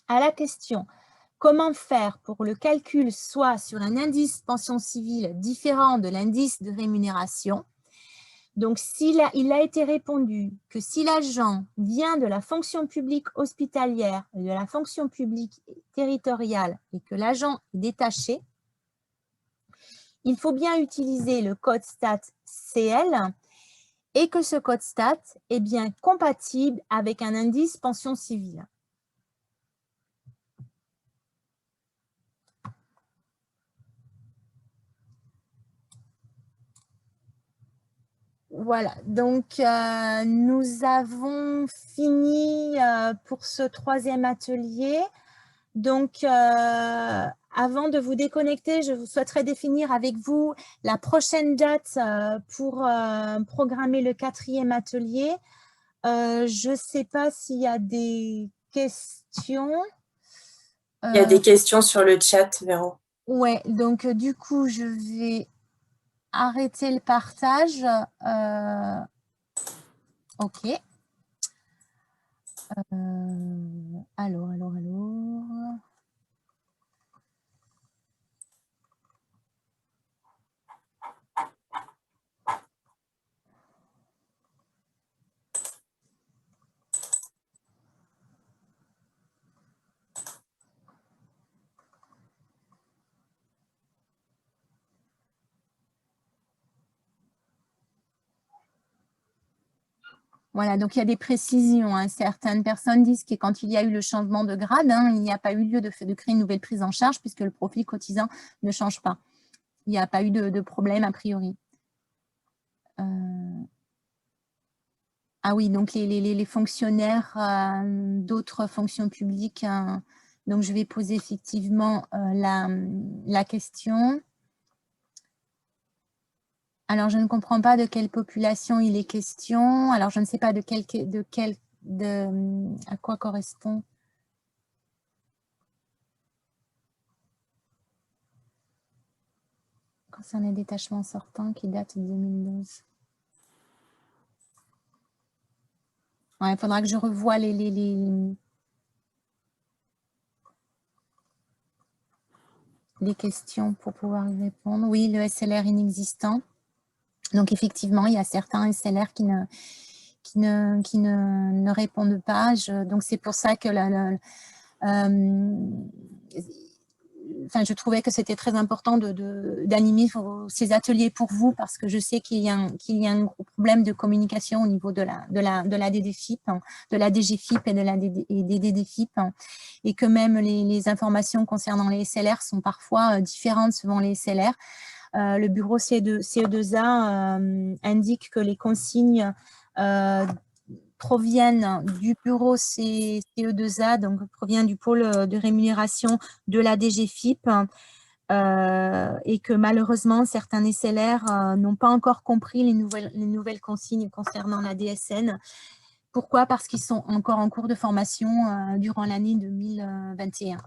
[SPEAKER 1] À la question, comment faire pour le calcul soit sur un indice pension civile différent de l'indice de rémunération? Donc, il a été répondu que si l'agent vient de la fonction publique hospitalière et de la fonction publique territoriale et que l'agent est détaché, il faut bien utiliser le code STAT CL et que ce code STAT est bien compatible avec un indice pension civile. Voilà, donc nous avons fini pour ce troisième atelier. Donc, avant de vous déconnecter, je souhaiterais définir avec vous la prochaine date pour programmer le quatrième atelier. Je ne sais pas s'il y a des questions.
[SPEAKER 2] Il y a des questions sur le chat, Véro.
[SPEAKER 1] Ouais, donc du coup, je vais arrêter le partage. Ok. Alors. Voilà, donc il y a des précisions. Hein. Certaines personnes disent que quand il y a eu le changement de grade, il n'y a pas eu lieu de créer une nouvelle prise en charge puisque le profil cotisant ne change pas. Il n'y a pas eu de problème a priori. Ah oui, donc les fonctionnaires d'autres fonctions publiques Donc, je vais poser effectivement la question. Alors, je ne comprends pas de quelle population il est question. Alors, je ne sais pas à quoi correspond. Concernant les détachements sortants qui datent de 2012. Ouais, il faudra que je revoie les questions pour pouvoir y répondre. Oui, le SLR inexistant. Donc, effectivement, il y a certains SLR qui ne répondent pas. Donc, c'est pour ça que je trouvais que c'était très important d'animer ces ateliers pour vous, parce que je sais qu'il y a un gros problème de communication au niveau de la DDFIP, de la DGFIP et des DDFIP, et que même les informations concernant les SLR sont parfois différentes selon les SLR. Le bureau CE2A indique que les consignes proviennent du bureau CE2A, donc provient du pôle de rémunération de la DGFIP, et que malheureusement, certains SLR n'ont pas encore compris les nouvelles consignes concernant la DSN. Pourquoi? Parce qu'ils sont encore en cours de formation durant l'année 2021.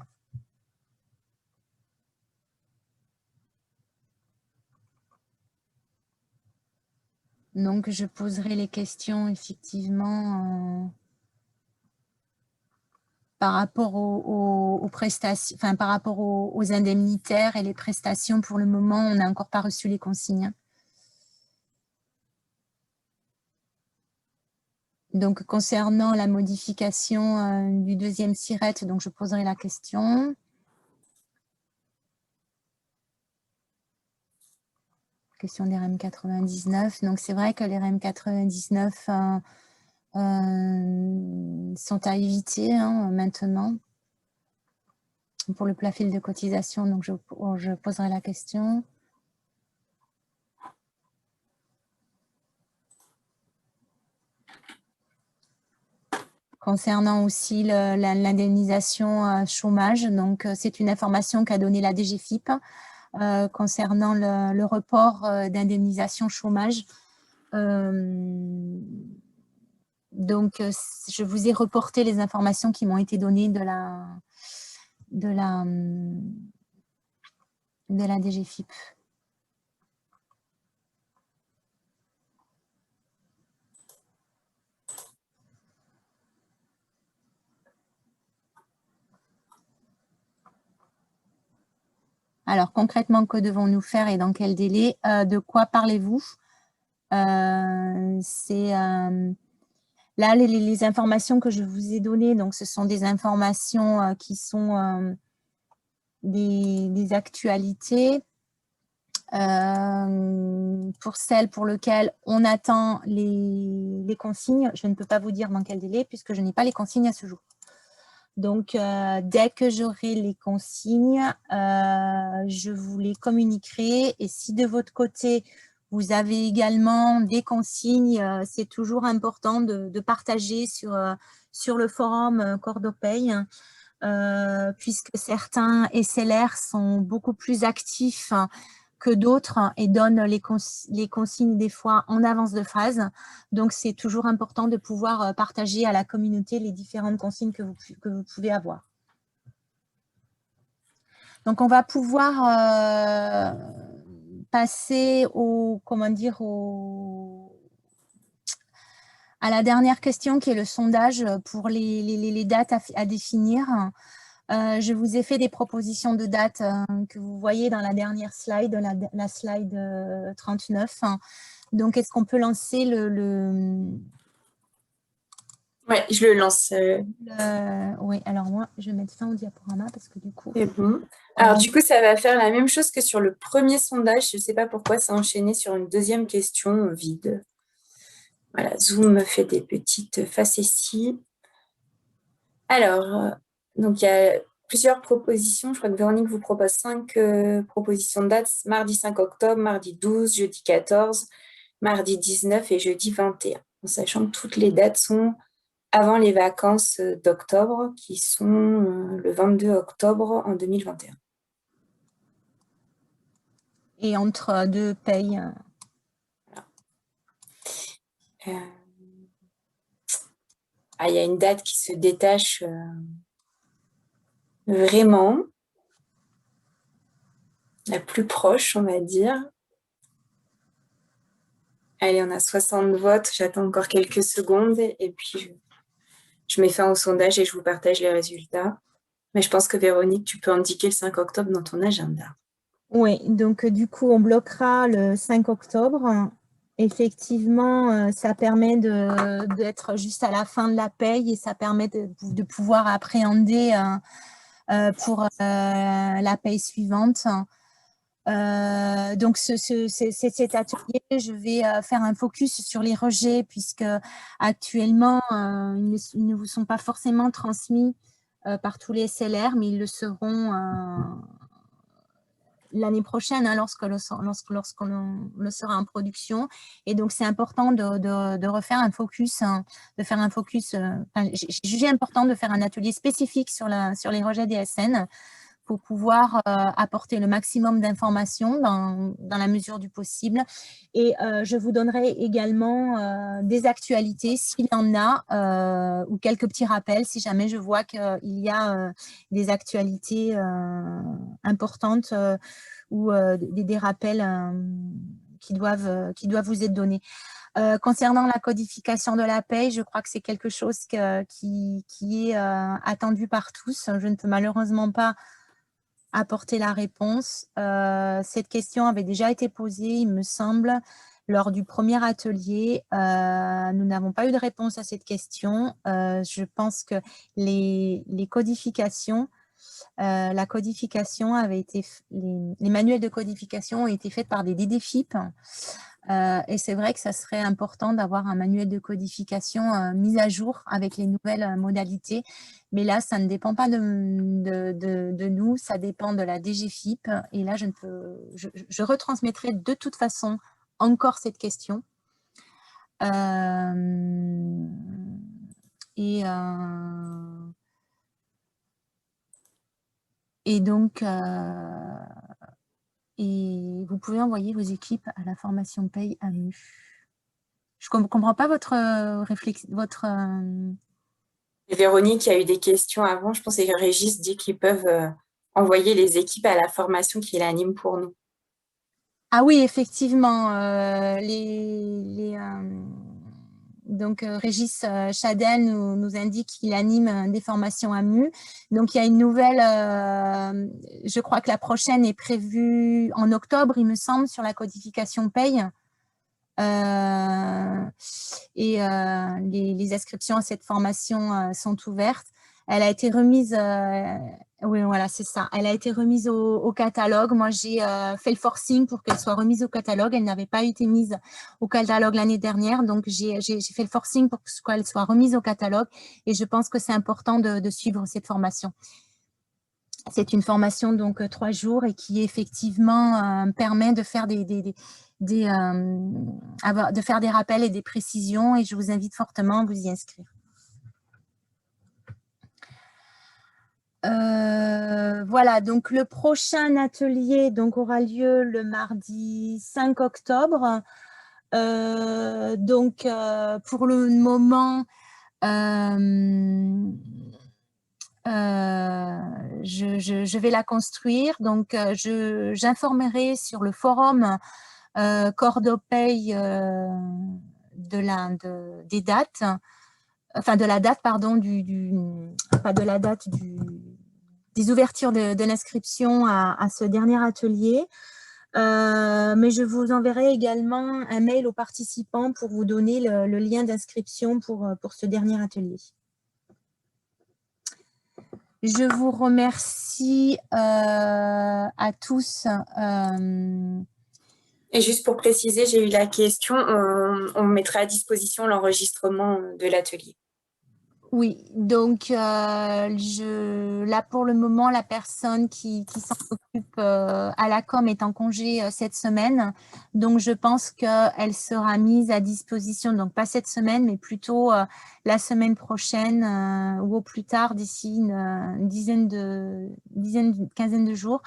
[SPEAKER 1] Donc, je poserai les questions effectivement par rapport aux prestations, enfin par rapport aux indemnitaires et les prestations. Pour le moment, on n'a encore pas reçu les consignes. Donc, concernant la modification du deuxième SIRET, donc je poserai la question. Question des REM 99. Donc, c'est vrai que les REM 99 sont à éviter maintenant pour le plafil de cotisation. Donc, je poserai la question. Concernant aussi l'indemnisation chômage, donc c'est une information qu'a donnée la DGFIP concernant le report d'indemnisation chômage. Donc, je vous ai reporté les informations qui m'ont été données de la DGFIP. Alors, concrètement, que devons-nous faire et dans quel délai? De quoi parlez-vous? Là, les informations que je vous ai données, donc ce sont des informations qui sont des actualités. Pour celles pour lesquelles on attend les consignes, je ne peux pas vous dire dans quel délai puisque je n'ai pas les consignes à ce jour. Donc, dès que j'aurai les consignes, je vous les communiquerai. Et si de votre côté, vous avez également des consignes, c'est toujours important de partager sur le forum Cordopay, puisque certains SLR sont beaucoup plus actifs que d'autres et donnent les consignes des fois en avance de phase. Donc, c'est toujours important de pouvoir partager à la communauté les différentes consignes que vous pouvez avoir. Donc, on va pouvoir passer à la dernière question qui est le sondage pour les dates à définir. Je vous ai fait des propositions de dates que vous voyez dans la dernière slide, la slide 39. Donc, est-ce qu'on peut lancer
[SPEAKER 2] Oui, je le lance.
[SPEAKER 1] Oui, alors moi, je vais mettre fin au diaporama parce que du coup…
[SPEAKER 2] C'est bon. Alors, du coup, ça va faire la même chose que sur le premier sondage. Je ne sais pas pourquoi ça a enchaîné sur une deuxième question vide. Voilà, Zoom me fait des petites facéties. Alors, donc il y a plusieurs propositions. Je crois que Véronique vous propose 5 propositions de dates. Mardi 5 octobre, mardi 12, jeudi 14, mardi 19 et jeudi 21. En sachant que toutes les dates sont avant les vacances d'octobre, qui sont le 22 octobre en 2021.
[SPEAKER 1] Et entre deux payes.
[SPEAKER 2] Il y a une date qui se détache vraiment, la plus proche, on va dire. Allez, on a 60 votes, j'attends encore quelques secondes et puis je mets fin au sondage et je vous partage les résultats. Mais je pense que Véronique, tu peux indiquer le 5 octobre dans ton agenda.
[SPEAKER 1] Oui, donc du coup, on bloquera le 5 octobre. Effectivement, ça permet d'être juste à la fin de la paye et ça permet de pouvoir appréhender pour la paye suivante. Donc, cet atelier, je vais faire un focus sur les rejets puisque actuellement, ils ne vous sont pas forcément transmis par tous les SLR, mais ils le seront l'année prochaine, hein, lorsqu'on le sera en production. Et donc, c'est important de refaire un focus, hein, de faire un focus. J'ai jugé important de faire un atelier spécifique sur les rejets DSN pour pouvoir apporter le maximum d'informations dans la mesure du possible. Et je vous donnerai également des actualités s'il y en a, ou quelques petits rappels si jamais je vois qu'il y a des actualités importantes ou des rappels qui doivent vous être donnés. Concernant la codification de la paye, je crois que c'est quelque chose qui est attendu par tous. Je ne peux malheureusement pas apporter la réponse. Cette question avait déjà été posée, il me semble, lors du premier atelier. Nous n'avons pas eu de réponse à cette question. Je pense que les codifications, la codification avait été, les manuels de codification ont été faits par des DDFIP. Et c'est vrai que ça serait important d'avoir un manuel de codification mis à jour avec les nouvelles modalités. Mais là, ça ne dépend pas de nous, ça dépend de la DGFIP. Et là, je retransmettrai de toute façon encore cette question. Et donc, et vous pouvez envoyer vos équipes à la formation paye AMU. Je ne comprends pas votre réflexion.
[SPEAKER 2] Véronique, il y a eu des questions avant. Je pense que Régis dit qu'ils peuvent envoyer les équipes à la formation qu'il anime pour nous.
[SPEAKER 1] Ah oui, effectivement. Donc, Régis Chadel nous indique qu'il anime des formations AMU. Donc, il y a une nouvelle, je crois que la prochaine est prévue en octobre, il me semble, sur la codification paye. Et les inscriptions à cette formation sont ouvertes. Elle a été remise, oui, voilà, c'est ça. Elle a été remise au catalogue. Moi, j'ai fait le forcing pour qu'elle soit remise au catalogue. Elle n'avait pas été mise au catalogue l'année dernière, donc j'ai fait le forcing pour qu'elle soit remise au catalogue. Et je pense que c'est important de suivre cette formation. C'est une formation donc 3 jours et qui effectivement permet de faire de faire des rappels et des précisions, et je vous invite fortement à vous y inscrire. Voilà, donc le prochain atelier donc aura lieu le mardi 5 octobre. Donc pour le moment, je vais la construire, donc j'informerai sur le forum Cordopay des dates, enfin de la date, pardon, pas de la date des ouvertures de l'inscription à ce dernier atelier. Mais je vous enverrai également un mail aux participants pour vous donner le lien d'inscription pour ce dernier atelier. Je vous remercie à tous.
[SPEAKER 2] Et juste pour préciser, j'ai eu la question, on mettra à disposition l'enregistrement de l'atelier.
[SPEAKER 1] Oui, donc là pour le moment, la personne qui s'en occupe à la com est en congé cette semaine. Donc je pense qu'elle sera mise à disposition, donc pas cette semaine, mais plutôt la semaine prochaine ou au plus tard d'ici une quinzaine de jours.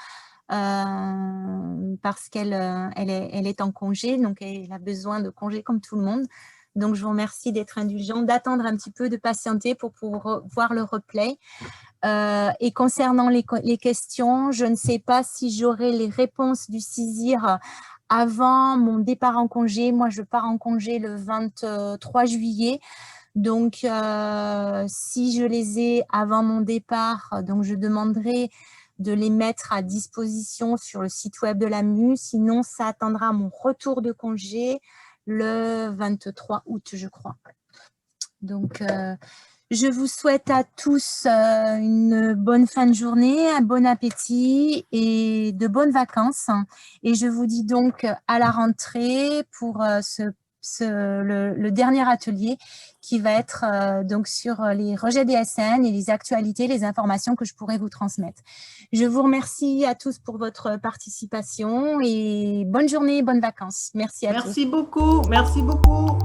[SPEAKER 1] Parce qu'elle est en congé, donc elle a besoin de congé comme tout le monde. Donc, je vous remercie d'être indulgent, d'attendre un petit peu, de patienter pour pouvoir voir le replay. Et concernant les questions, je ne sais pas si j'aurai les réponses du CISIR avant mon départ en congé. Moi, je pars en congé le 23 juillet. Donc, si je les ai avant mon départ, donc je demanderai de les mettre à disposition sur le site web de l'AMU. Sinon, ça attendra mon retour de congé le 23 août, je crois. Donc, je vous souhaite à tous une bonne fin de journée, un bon appétit et de bonnes vacances. Et je vous dis donc à la rentrée pour le dernier atelier qui va être donc sur les rejets DSN et les actualités, les informations que je pourrais vous transmettre. Je vous remercie à tous pour votre participation et bonne journée, bonnes vacances. Merci à tous.
[SPEAKER 5] Merci beaucoup. Merci beaucoup.